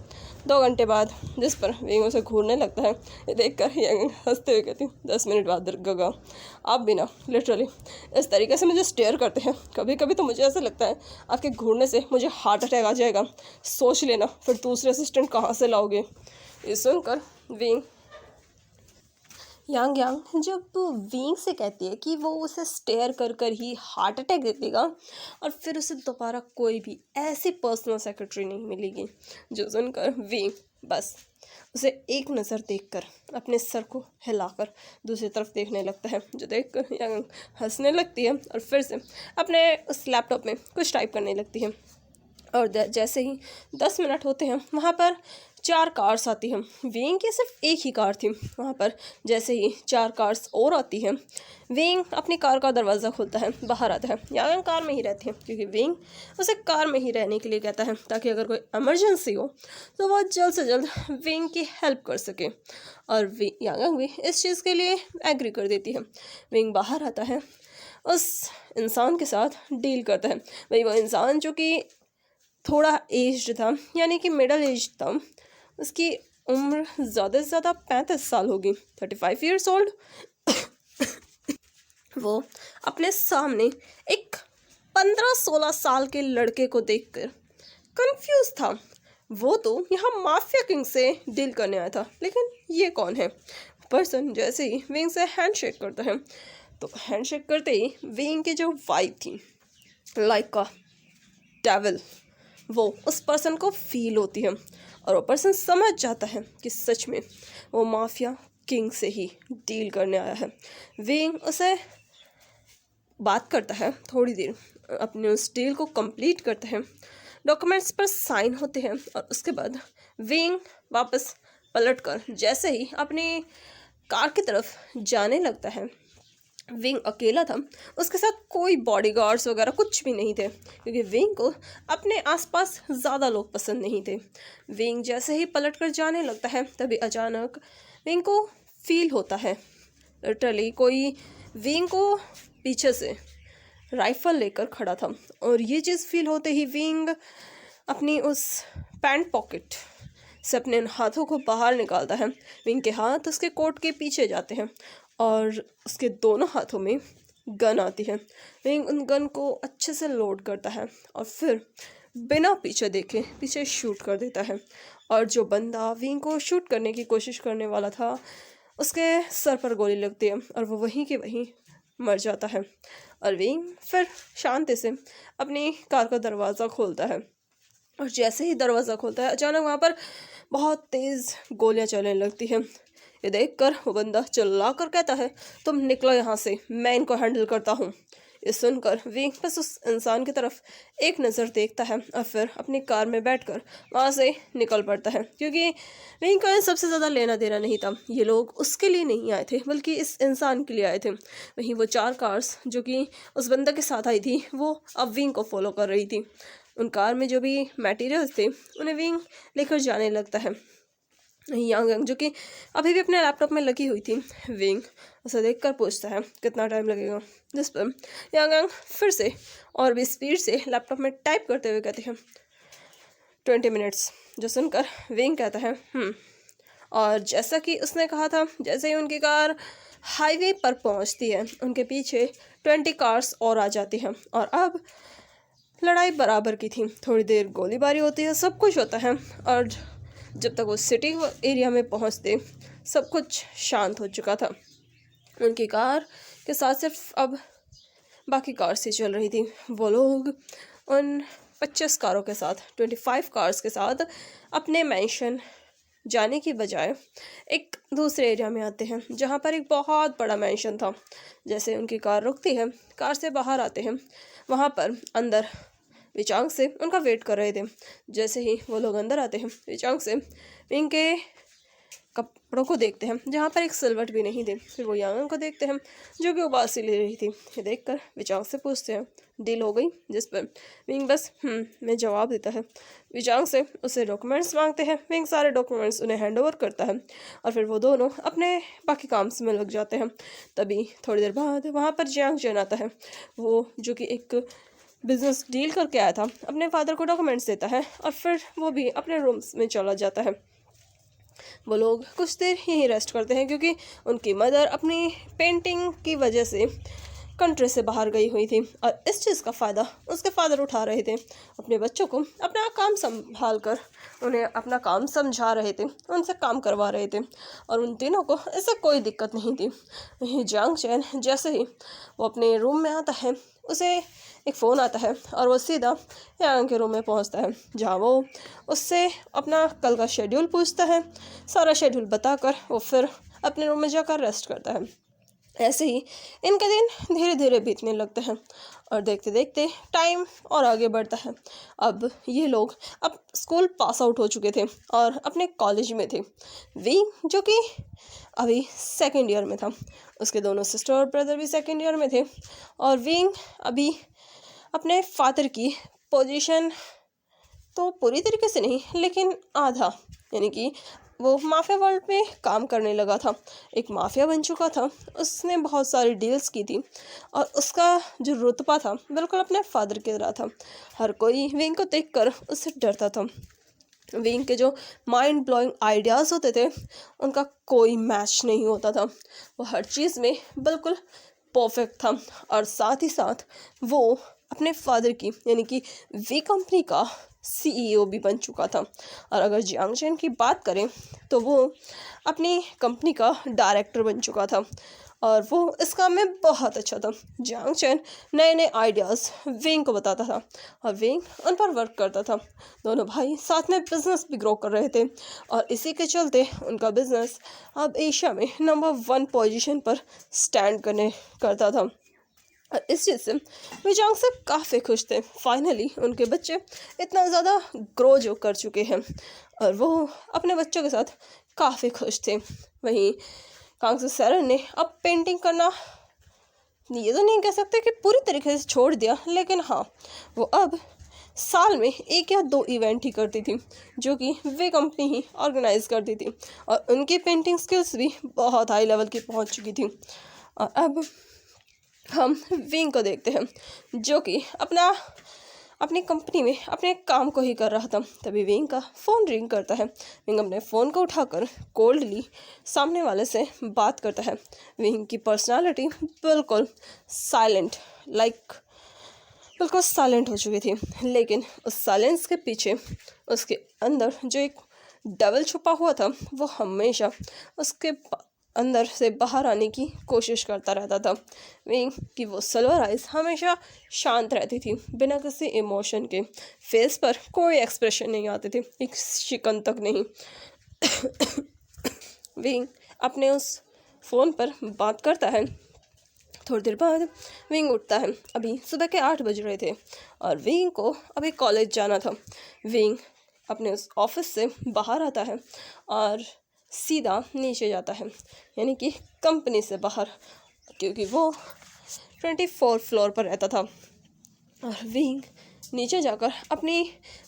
2 घंटे बाद, जिस पर विंग उसे घूरने लगता है। ये देखकर यांग हंसते हुए कहती 10 मिनट बाद गगा। आप भी ना लिटरली इस तरीके से मुझे स्टेयर करते हैं, कभी कभी तो मुझे ऐसा लगता है आपके घूरने से मुझे हार्ट अटैक आ जाएगा। सोच लेना फिर दूसरे असिस्टेंट कहाँ से लाओगे। ये सुनकर विंग यांग जब विंग से कहती है कि वो उसे स्टेयर कर कर ही हार्ट अटैक दे देगा और फिर उसे दोबारा कोई भी ऐसी पर्सनल सेक्रेटरी नहीं मिलेगी, जो सुनकर विंग बस उसे एक नज़र देखकर अपने सर को हिलाकर दूसरी तरफ देखने लगता है, जो देखकर यांग हंसने लगती है और फिर से अपने उस लैपटॉप में कुछ टाइप करने लगती है। और जैसे ही 10 मिनट होते हैं वहाँ पर 4 कार्स आती हैं। वेइंग की सिर्फ एक ही कार थी वहाँ पर। जैसे ही 4 कार्स और आती हैं, वेइंग अपनी कार का दरवाज़ा खोलता है, बाहर आता है। यांग कार में ही रहती है क्योंकि वेइंग उसे कार में ही रहने के लिए कहता है ताकि अगर कोई इमरजेंसी हो तो वो जल्द से जल्द वेइंग की हेल्प कर सके। और यांग भी इस चीज़ के लिए एग्री कर देती है। वेइंग बाहर आता है, उस इंसान के साथ डील करता है। वही वो इंसान जो कि थोड़ा एज्ड था, यानी कि मिडल एज था। उसकी उम्र ज़्यादा से ज़्यादा 35 साल होगी, 35 ईयर्स ओल्ड। वो अपने सामने एक 15-16 साल के लड़के को देखकर कंफ्यूज था। वो तो यहाँ माफिया किंग से डील करने आया था, लेकिन ये कौन है? पर्सन जैसे ही विंग से हैंडशेक करता है तो हैंडशेक करते ही विंग की जो वाइफ थी लाइक अ डेविल, वो उस पर्सन को फील होती है और वो पर्सन समझ जाता है कि सच में वो माफिया किंग से ही डील करने आया है। विंग उसे बात करता है थोड़ी देर, अपने उस डील को कंप्लीट करता है, डॉक्यूमेंट्स पर साइन होते हैं और उसके बाद विंग वापस पलटकर जैसे ही अपनी कार की तरफ जाने लगता है। विंग अकेला था, उसके साथ कोई बॉडीगार्ड्स वगैरह कुछ भी नहीं थे क्योंकि विंग को अपने आसपास ज़्यादा लोग पसंद नहीं थे। विंग जैसे ही पलटकर जाने लगता है तभी अचानक विंग को फील होता है लिटरली कोई विंग को पीछे से राइफल लेकर खड़ा था। और ये चीज़ फील होते ही विंग अपनी उस पैंट पॉकेट से अपने हाथों को बाहर निकालता है। विंग के हाथ उसके कोट के पीछे जाते हैं और उसके दोनों हाथों में गन आती है। विंग उन गन को अच्छे से लोड करता है और फिर बिना पीछे देखे पीछे शूट कर देता है। और जो बंदा विंग को शूट करने की कोशिश करने वाला था उसके सर पर गोली लगती है और वो वहीं के वहीं मर जाता है। और विंग फिर शांति से अपनी कार का दरवाज़ा खोलता है और जैसे ही दरवाज़ा खोलता है अचानक वहाँ पर बहुत तेज़ गोलियां चलने लगती हैं। ये देखकर वो बंदा चिल्ला कर कहता है, तुम निकलो यहाँ से, मैं इनको हैंडल करता हूँ। ये सुनकर विंग बस उस इंसान की तरफ एक नज़र देखता है और फिर अपनी कार में बैठकर वहाँ से निकल पड़ता है क्योंकि विंग का सबसे ज़्यादा लेना देना नहीं था। ये लोग उसके लिए नहीं आए थे बल्कि इस इंसान के लिए आए थे। वहीं वो 4 कार्स जो कि उस बंदे के साथ आई थी वो अब विंग को फॉलो कर रही थी। उन कार में जो भी मटेरियल्स थे उन्हें विंग लेकर जाने लगता है। यांग जो कि अभी भी अपने लैपटॉप में लगी हुई थी, विंग उसे देखकर पूछता है कितना टाइम लगेगा, जिस पर यांग फिर से और भी स्पीड से लैपटॉप में टाइप करते हुए कहते हैं 20 मिनट्स। जो सुनकर विंग कहता है और जैसा कि उसने कहा था, जैसे ही उनकी कार हाईवे पर पहुंचती है उनके पीछे 20 कार्स और आ जाती हैं और अब लड़ाई बराबर की थी। थोड़ी देर गोलीबारी होती है, सब कुछ होता है और जब तक वो सिटी एरिया में पहुंचते सब कुछ शांत हो चुका था। उनकी कार के साथ सिर्फ अब बाकी कार्स ही चल रही थी। वो लोग उन 25 कारों के साथ 25 कार्स के साथ अपने मैंशन जाने की बजाय एक दूसरे एरिया में आते हैं जहाँ पर एक बहुत बड़ा मैंशन था। जैसे उनकी कार रुकती है, कार से बाहर आते हैं, वहाँ पर अंदर विचांग से उनका वेट कर रहे थे। जैसे ही वो लोग अंदर आते हैं विचांग से विंग के कपड़ों को देखते हैं जहाँ पर एक सिलवट भी नहीं थे। फिर वो यांग को देखते हैं जो कि उबासी ले रही थी। ये देखकर विचांग से पूछते हैं डील हो गई, जिस पर विंग बस में जवाब देता है। विचांग से उसे डॉक्यूमेंट्स मांगते हैं। विंग सारे डॉक्यूमेंट्स उन्हें हैंड ओवर करता है और फिर वो दोनों अपने बाकी काम में लग जाते हैं। तभी थोड़ी देर बाद वहाँ पर जियांग चेन आता है। वो जो कि एक बिजनेस डील करके आया था, अपने फादर को डॉक्यूमेंट्स देता है और फिर वो भी अपने रूम्स में चला जाता है। वो लोग कुछ देर यहीं रेस्ट करते हैं क्योंकि उनकी मदर अपनी पेंटिंग की वजह से कंट्री से बाहर गई हुई थी और इस चीज़ का फ़ायदा उसके फादर उठा रहे थे। अपने बच्चों को अपना काम संभाल कर उन्हें अपना काम समझा रहे थे, उनसे काम करवा रहे थे और उन तीनों को इससे कोई दिक्कत नहीं थी। वहीं जियांग चेन जैसे ही वो अपने रूम में आता है उसे एक फ़ोन आता है और वो सीधा यांग के रूम में पहुंचता है जहां वो उससे अपना कल का शेड्यूल पूछता है। सारा शेड्यूल बताकर वो फिर अपने रूम में जाकर रेस्ट करता है। ऐसे ही इनके दिन धीरे धीरे बीतने लगते हैं और देखते देखते टाइम और आगे बढ़ता है। अब ये लोग अब स्कूल पास आउट हो चुके थे और अपने कॉलेज में थे। विंग जो कि अभी सेकेंड ईयर में था, उसके दोनों सिस्टर और ब्रदर भी सेकेंड ईयर में थे और विंग अभी अपने फादर की पोजीशन तो पूरी तरीके से नहीं लेकिन आधा, यानी कि वो माफिया वर्ल्ड में काम करने लगा था, एक माफिया बन चुका था। उसने बहुत सारी डील्स की थी और उसका जो रुतबा था बिल्कुल अपने फादर की तरह था। हर कोई विंग को देखकर उससे डरता था। विंग के जो माइंड ब्लोइंग आइडियाज़ होते थे उनका कोई मैच नहीं होता था। वो हर चीज़ में बिल्कुल परफेक्ट था और साथ ही साथ वो अपने फादर की यानी कि वी कंपनी का सीईओ भी बन चुका था। और अगर जियांग चेन की बात करें तो वो अपनी कंपनी का डायरेक्टर बन चुका था और वो इस काम में बहुत अच्छा था। जियांग चेन नए नए आइडियाज़ विंग को बताता था और विंग उन पर वर्क करता था। दोनों भाई साथ में बिजनेस भी ग्रो कर रहे थे और इसी के चलते उनका बिजनेस अब एशिया में नंबर 1 पोजीशन पर स्टैंड करता था। और इस चीज़ से वे जियांग से काफ़ी खुश थे। फाइनली उनके बच्चे इतना ज़्यादा ग्रो जो कर चुके हैं और वो अपने बच्चों के साथ काफ़ी खुश थे। वहीं कांग सू सैरन ने अब पेंटिंग करना ये तो नहीं कह सकते कि पूरी तरीके से छोड़ दिया, लेकिन हाँ वो अब साल में 1 या 2 इवेंट ही करती थी जो कि वे कंपनी ही ऑर्गेनाइज करती थी और उनकी पेंटिंग स्किल्स भी बहुत हाई लेवल की पहुंच चुकी थी। और अब हम विंग को देखते हैं जो कि अपनी कंपनी में अपने काम को ही कर रहा था। तभी विंग का फ़ोन रिंग करता है। विंग अपने फ़ोन को उठाकर कोल्डली सामने वाले से बात करता है। विंग की पर्सनालिटी बिल्कुल साइलेंट बिल्कुल साइलेंट हो चुकी थी, लेकिन उस साइलेंस के पीछे उसके अंदर जो एक डबल छुपा हुआ था वो हमेशा उसके अंदर से बाहर आने की कोशिश करता रहता था। विंग की वो सिल्वर आइज हमेशा शांत रहती थी, बिना किसी इमोशन के। फेस पर कोई एक्सप्रेशन नहीं आते थे, एक शिकन तक नहीं। विंग अपने उस फ़ोन पर बात करता है। थोड़ी देर बाद विंग उठता है। अभी सुबह के 8 बज रहे थे और विंग को अभी कॉलेज जाना था। विंग अपने उस ऑफिस से बाहर आता है और सीधा नीचे जाता है, यानी कि कंपनी से बाहर, क्योंकि वो 24 फ्लोर पर रहता था। और विंग नीचे जाकर अपनी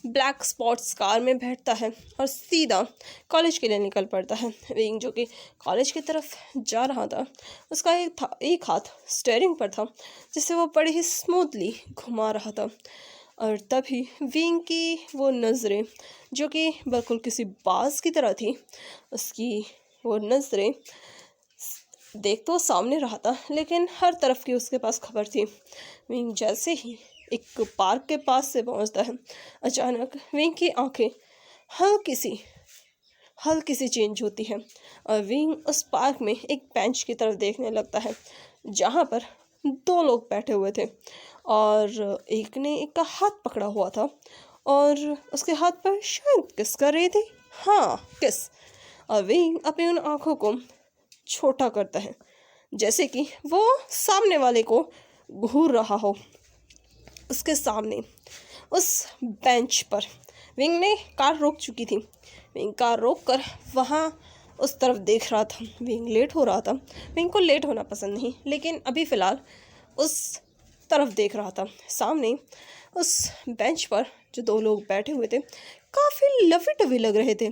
ब्लैक स्पॉट्स कार में बैठता है और सीधा कॉलेज के लिए निकल पड़ता है। विंग जो कि कॉलेज की तरफ जा रहा था, उसका एक हाथ स्टीयरिंग पर था जिसे वो बड़े ही स्मूथली घुमा रहा था। और तभी विंग की वो नज़रें जो कि बिल्कुल किसी बाज की तरह थी, उसकी वो नज़रें देख तो सामने रहा था लेकिन हर तरफ की उसके पास खबर थी। विंग जैसे ही एक पार्क के पास से पहुंचता है, अचानक विंग की आंखें हल्की सी चेंज होती है और विंग उस पार्क में एक बेंच की तरफ देखने लगता है जहां पर 2 लोग बैठे हुए थे और एक ने एक का हाथ पकड़ा हुआ था और उसके हाथ पर शायद किस कर रही थी। हाँ, किस। और विंग अपनी उन आँखों को छोटा करता है जैसे कि वो सामने वाले को घूर रहा हो। उसके सामने उस बेंच पर विंग ने कार रोक चुकी थी। विंग कार रोक कर वहाँ उस तरफ देख रहा था। विंग लेट हो रहा था। विंग को लेट होना पसंद नहीं, लेकिन अभी फ़िलहाल उस तरफ देख रहा था। सामने उस बेंच पर जो 2 लोग बैठे हुए थे काफ़ी लवी टवी लग रहे थे।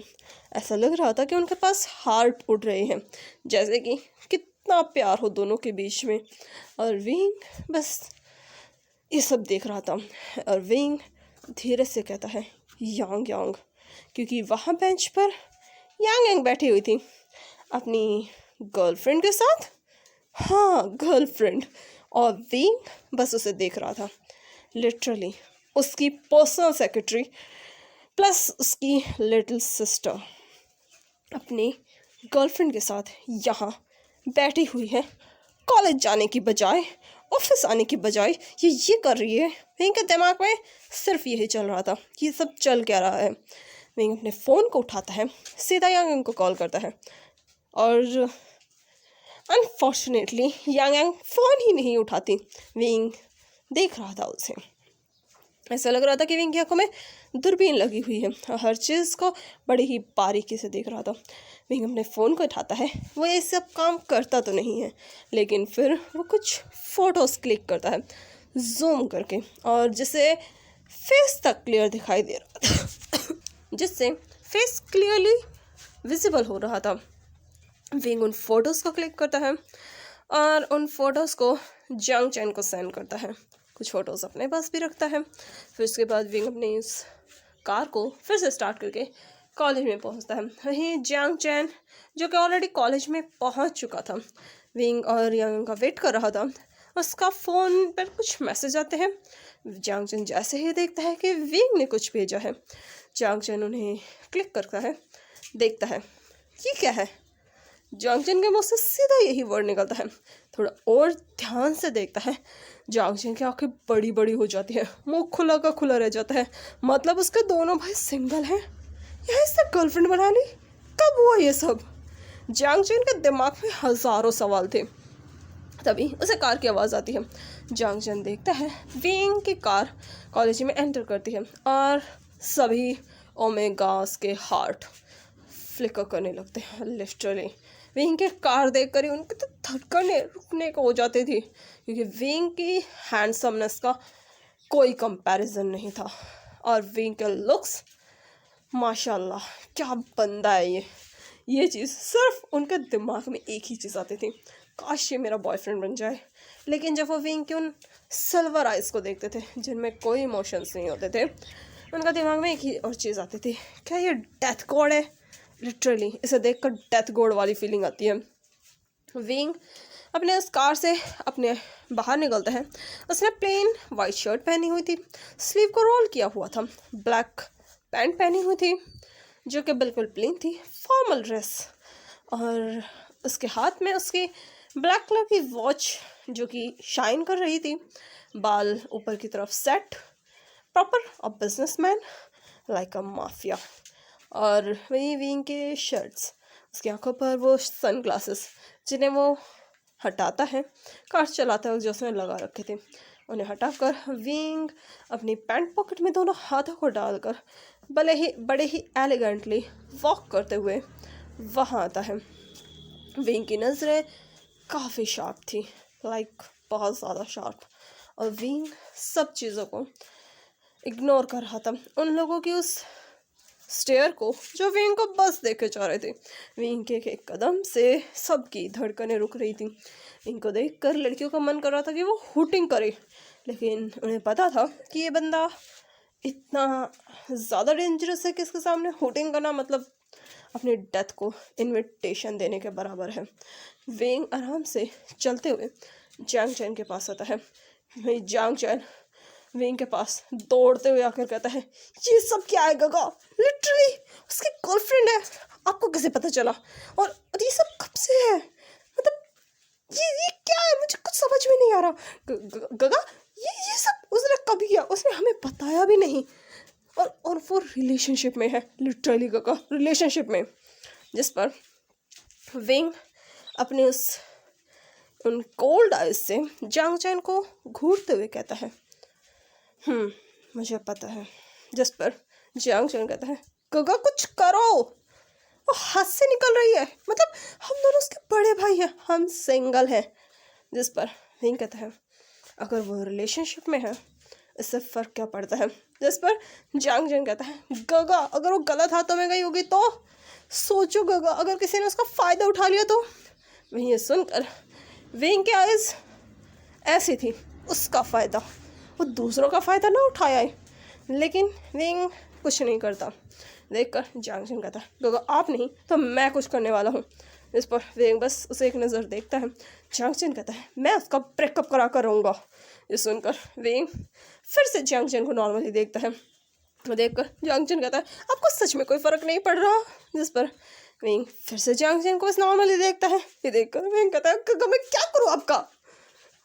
ऐसा लग रहा था कि उनके पास हार्ट उड़ रहे हैं, जैसे कि कितना प्यार हो दोनों के बीच में। और विंग बस ये सब देख रहा था और विंग धीरे से कहता है यांग यांग, क्योंकि वहाँ बेंच पर यांग यांग बैठी हुई थी अपनी गर्लफ्रेंड के साथ। हाँ, गर्लफ्रेंड। और विंग बस उसे देख रहा था। लिटरली उसकी पर्सनल सेक्रेटरी प्लस उसकी लिटिल सिस्टर अपनी गर्लफ्रेंड के साथ यहाँ बैठी हुई है, कॉलेज जाने की बजाय, ऑफिस आने की बजाय ये कर रही है। विंग के दिमाग में सिर्फ यही चल रहा था कि ये सब चल क्या रहा है। विंग अपने फ़ोन को उठाता है, सीधा यांग यांग को कॉल करता है और अनफॉर्चुनेटली यांग यांग फ़ोन ही नहीं उठाती। विंग देख रहा था उसे। ऐसा लग रहा था कि विंग की आंखों में दूरबीन लगी हुई है और हर चीज़ को बड़ी ही बारीकी से देख रहा था। विंग अपने फ़ोन को उठाता है। वो ये सब काम करता तो नहीं है, लेकिन फिर वो कुछ फ़ोटोज़ क्लिक करता है जूम करके, और जिससे फेस तक क्लियर दिखाई दे रहा था जिससे फेस क्लियरली विजिबल हो रहा था। विंग उन फ़ोटोज़ को क्लिक करता है और उन फ़ोटोज़ को जंग चैन को सेंड करता है। कुछ फ़ोटोज़ अपने पास भी रखता है। फिर उसके बाद विंग अपनी इस कार को फिर से स्टार्ट करके कॉलेज में पहुंचता है। वहीं जियांग चैन जो कि ऑलरेडी कॉलेज में पहुंच चुका था, विंग और यांग का वेट कर रहा था। उसका फ़ोन पर कुछ मैसेज आते हैं। जियांग चैन जैसे ही देखता है कि विंग ने कुछ भेजा है, जियांग चैन उन्हें क्लिक करता है, देखता है ये क्या है। जियांग चैन के मुँह से सीधा यही वर्ड निकलता है। थोड़ा और ध्यान से देखता है, जियांग चैन की आंखें बड़ी बड़ी हो जाती है, मुंह खुला का खुला रह जाता है। मतलब उसके दोनों भाई सिंगल हैं या इसने गर्लफ्रेंड बना ली? कब हुआ ये सब? जियांग चैन के दिमाग में हज़ारों सवाल थे। तभी उसे कार की आवाज़ आती है। जियांग चैन देखता है विंग की कार कॉलेज में एंटर करती है और सभी ओमेगास के हार्ट फ्लिकर करने लगते हैं। लिटरली विंग की कार देखकर ही उनके तो धड़कने रुकने को हो जाती थी, क्योंकि विंग की हैंडसमनेस का कोई कंपैरिजन नहीं था। और विंग के लुक्स, माशाल्लाह क्या बंदा है ये चीज़ सिर्फ उनके दिमाग में एक ही चीज़ आती थी, काश ये मेरा बॉयफ्रेंड बन जाए। लेकिन जब वो विंग के उन सिल्वर आइज़ को देखते थे जिनमें कोई इमोशंस नहीं होते थे, उनका दिमाग में एक ही और चीज़ आती थी, क्या ये डेथ गॉड है? लिटरली इसे देखकर डेथ गॉड वाली फीलिंग आती है। विंग अपने उस कार से अपने बाहर निकलता है। उसने प्लेन वाइट शर्ट पहनी हुई थी, स्लीव को रोल किया हुआ था, ब्लैक पैंट पहनी हुई थी जो कि बिल्कुल प्लेन थी, फॉर्मल ड्रेस, और उसके हाथ में उसकी ब्लैक कलर की वॉच जो कि शाइन कर रही थी, बाल ऊपर की तरफ set, proper a businessman like a mafia. और वही विंग के शर्ट्स, उसकी आंखों पर वो सनग्लासेस जिन्हें वो हटाता है कार चलाता है जो उसने लगा रखे थे, उन्हें हटाकर विंग अपनी पैंट पॉकेट में दोनों हाथों को डालकर बड़े ही एलिगेंटली वॉक करते हुए वहाँ आता है। विंग की नज़रें काफ़ी शार्प थी, लाइक बहुत ज़्यादा शार्प, और विंग सब चीज़ों को इग्नोर कर रहा था, उन लोगों की उस स्टेयर को जो विंग को बस देखे जा रहे थे। विंग के एक कदम से सबकी धड़कनें रुक रही थी। विंग को देखकर लड़कियों का मन कर रहा था कि वो हुटिंग करे, लेकिन उन्हें पता था कि ये बंदा इतना ज़्यादा डेंजरस है कि इसके सामने हुटिंग करना मतलब अपनी डेथ को इनविटेशन देने के बराबर है। विंग आराम से चलते हुए जियांग चैन के पास आता है। वही जियांग चैन विंग के पास दौड़ते हुए आकर कहता है, ये सब क्या है गगा? लिटरली उसकी गर्लफ्रेंड है, आपको कैसे पता चला? और ये सब कब से है? मतलब ये क्या है? मुझे कुछ समझ में नहीं आ रहा। गगा ये सब उसने कब किया? उसने हमें बताया भी नहीं। और वो रिलेशनशिप में है, लिटरली गगा रिलेशनशिप में, जिस पर विंग अपने उन कोल्ड आइज से जियांग चैन को घूरते हुए कहता है, मुझे पता है। जिस पर जियांग चैन कहता है, गगा कुछ करो, वो हाथ से निकल रही है, मतलब हम दोनों उसके बड़े भाई हैं, हम सिंगल हैं। जिस पर विंग कहता है, अगर वो रिलेशनशिप में है इससे फ़र्क क्या पड़ता है? जिस पर जियांग चैन कहता है, गगा अगर वो गलत हाथों में गई होगी तो सोचो गगा, अगर किसी ने उसका फ़ायदा उठा लिया तो। वहीं ये सुनकर विंग की आइज़ ऐसी थी, उसका फ़ायदा, वो दूसरों का फ़ायदा ना उठाया है, लेकिन विंग कुछ नहीं करता। देखकर जियांग चैन कहता है, गगा आप नहीं तो मैं कुछ करने वाला हूँ। इस पर विंग बस उसे एक नज़र देखता है। जियांग चैन कहता है, मैं उसका ब्रेकअप करा कर रहूँगा। ये सुनकर विंग फिर से जियांग चैन को नॉर्मली देखता है। तो देखकर जियांग चैन कहता है, आपको सच में कोई फ़र्क नहीं पड़ रहा? जिस पर विंग फिर से जियांग चैन को बस नॉर्मली देखता है। ये देखकर विंग कहता है, गगा मैं क्या करूँ आपका?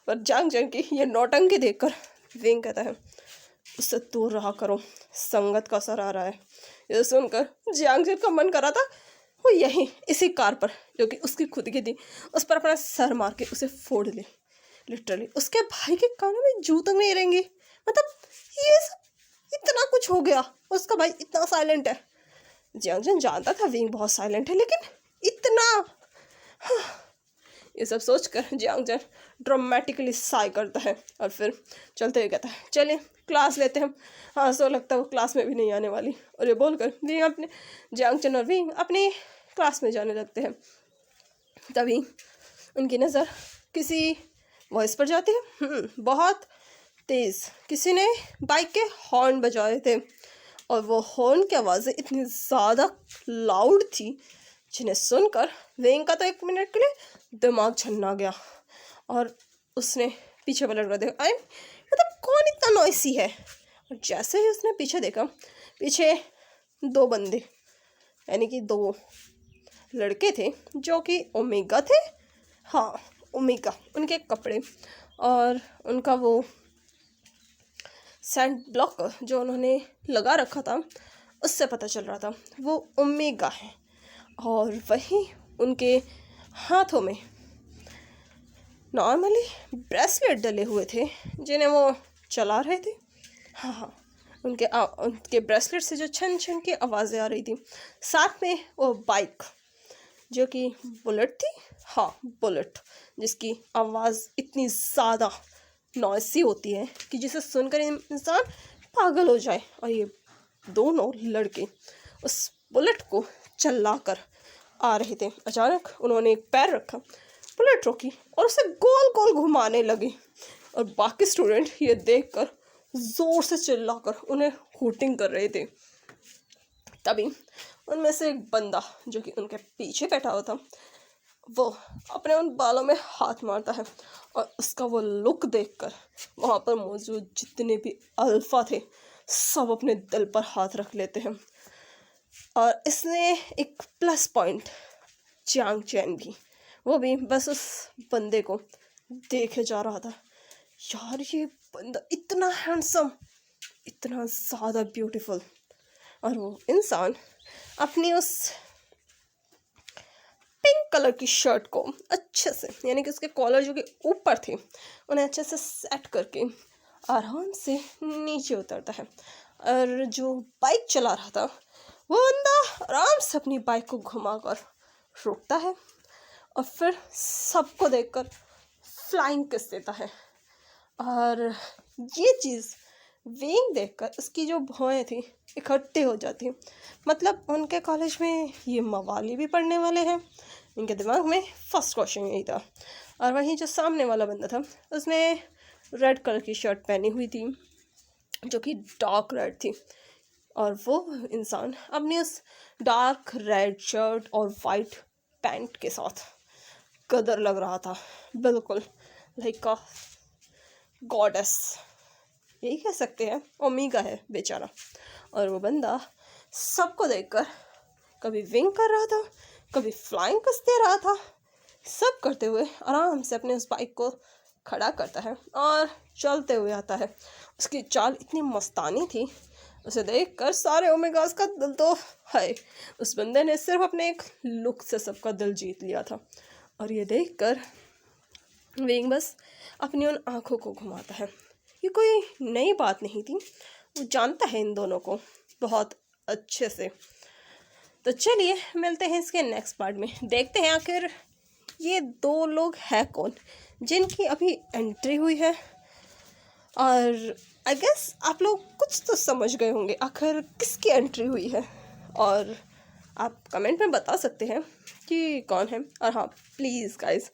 पर जियांग चैन की ये नौटंकी देखकर विंग कहता है, उससे दूर रहा करो, संगत का असर आ रहा है। ये सुनकर जियांग चैन का मन कर रहा था वो यहीं इसी कार पर, जो कि उसकी खुद की थी, उस पर अपना सर मार के उसे फोड़ ले। लिटरली उसके भाई के कानों में जू तक नहीं रहेंगे। मतलब ये सब इतना कुछ हो गया, उसका भाई इतना साइलेंट है। जियांगजन जानता था विंग बहुत साइलेंट है, लेकिन इतना, ये सब सोचकर जियांगजन ड्रामेटिकली साई करता है और फिर चलते हुए कहता है चलिए क्लास लेते हैं हम। हाँ, सो लगता है वो क्लास में भी नहीं आने वाली। और ये बोलकर विंग अपने, जियांगजन और विंग अपनी क्लास में जाने लगते हैं। तभी उनकी नज़र किसी वॉइस पर जाती है। बहुत तेज़ किसी ने बाइक के हॉर्न बजाए थे, और वो हॉर्न की आवाज़ें इतनी ज़्यादा लाउड थी जिन्हें सुनकर विंग का तो 1 मिनट के लिए दिमाग छन्ना गया, और उसने पीछे पलट कर देखा। मतलब कौन इतना नॉइसी है। और जैसे ही उसने पीछे देखा, पीछे 2 बंदे, यानी कि 2 लड़के थे जो कि ओमेगा थे। हाँ, ओमेगा, उनके कपड़े और उनका वो सैंड ब्लॉक जो उन्होंने लगा रखा था, उससे पता चल रहा था वो ओमेगा है। और वहीं उनके हाथों में नॉर्मली ब्रेसलेट डले हुए थे जिन्हें वो चला रहे थे। हाँ, उनके ब्रेसलेट से जो छन छन की आवाज़ें आ रही थी। साथ में वो बाइक जो कि बुलेट थी। हाँ, बुलेट, जिसकी आवाज़ इतनी ज़्यादा नॉइसी होती है कि जिसे सुनकर इंसान पागल हो जाए। और ये दोनों लड़के उस बुलेट को चलाकर आ रहे थे। अचानक उन्होंने एक पैर रखा, बुलेट रोकी और उसे गोल गोल घुमाने लगे। और बाकी स्टूडेंट ये देखकर ज़ोर से चिल्लाकर उन्हें हूटिंग कर रहे थे। तभी उनमें से एक बंदा जो कि उनके पीछे बैठा हुआ था, वो अपने उन बालों में हाथ मारता है, और उसका वो लुक देखकर वहाँ पर मौजूद जितने भी अल्फा थे सब अपने दिल पर हाथ रख लेते हैं। और इसने एक प्लस पॉइंट, जियांगजन भी, वो भी बस उस बंदे को देखे जा रहा था। यार ये बंदा इतना हैंडसम, इतना ज़्यादा ब्यूटीफुल। और वो इंसान अपनी उस पिंक कलर की शर्ट को अच्छे से, यानी कि उसके कॉलर जो कि ऊपर थे, उन्हें अच्छे से सेट करके आराम से नीचे उतरता है। और जो बाइक चला रहा था वो बंदा आराम से अपनी बाइक को घुमाकर रोकता है, और फिर सबको देखकर फ्लाइंग किस देता है। और ये चीज़ विंग देखकर उसकी जो भौएं थी इकट्ठी हो जाती। मतलब उनके कॉलेज में ये मवाली भी पढ़ने वाले हैं, इनके दिमाग में फर्स्ट क्वेश्चन यही था। और वहीं जो सामने वाला बंदा था उसने रेड कलर की शर्ट पहनी हुई थी जो कि डार्क रेड थी, और वो इंसान अपनी उस डार्क रेड शर्ट और वाइट पैंट के साथ कदर लग रहा था, बिल्कुल लाइक अ गॉडेस, यही कह सकते हैं, ओमेगा है बेचारा। और वो बंदा सबको देखकर कभी विंग कर रहा था, कभी फ्लाइंग किस दे रहा था। सब करते हुए आराम से अपने उस बाइक को खड़ा करता है और चलते हुए आता है। उसकी चाल इतनी मस्तानी थी, उसे देखकर सारे ओमेगास का दिल तो है। उस बंदे ने सिर्फ अपने एक लुक से सबका दिल जीत लिया था। और ये देखकर विंग बस अपनी उन आँखों को घुमाता है। ये कोई नई बात नहीं थी, वो जानता है इन दोनों को बहुत अच्छे से। तो चलिए मिलते हैं इसके नेक्स्ट पार्ट में, देखते हैं आखिर ये 2 लोग हैं कौन जिनकी अभी एंट्री हुई है। और आई गेस आप लोग कुछ तो समझ गए होंगे आखिर किसकी एंट्री हुई है, और आप कमेंट में बता सकते हैं कि कौन है। और हाँ, प्लीज़ गाइस,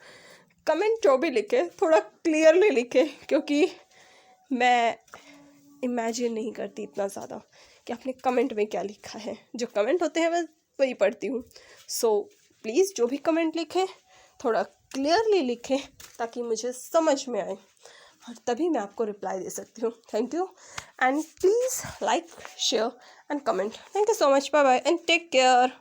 कमेंट जो भी लिखे थोड़ा क्लियरली लिखे, क्योंकि मैं इमेजिन नहीं करती इतना ज़्यादा कि आपने कमेंट में क्या लिखा है। जो कमेंट होते हैं मैं वही पढ़ती हूँ। सो प्लीज़ जो भी कमेंट लिखें थोड़ा क्लियरली लिखें ताकि मुझे समझ में आए, और तभी मैं आपको रिप्लाई दे सकती हूँ। Thank you, and please like, share and comment. Thank you so much, bye bye and take care.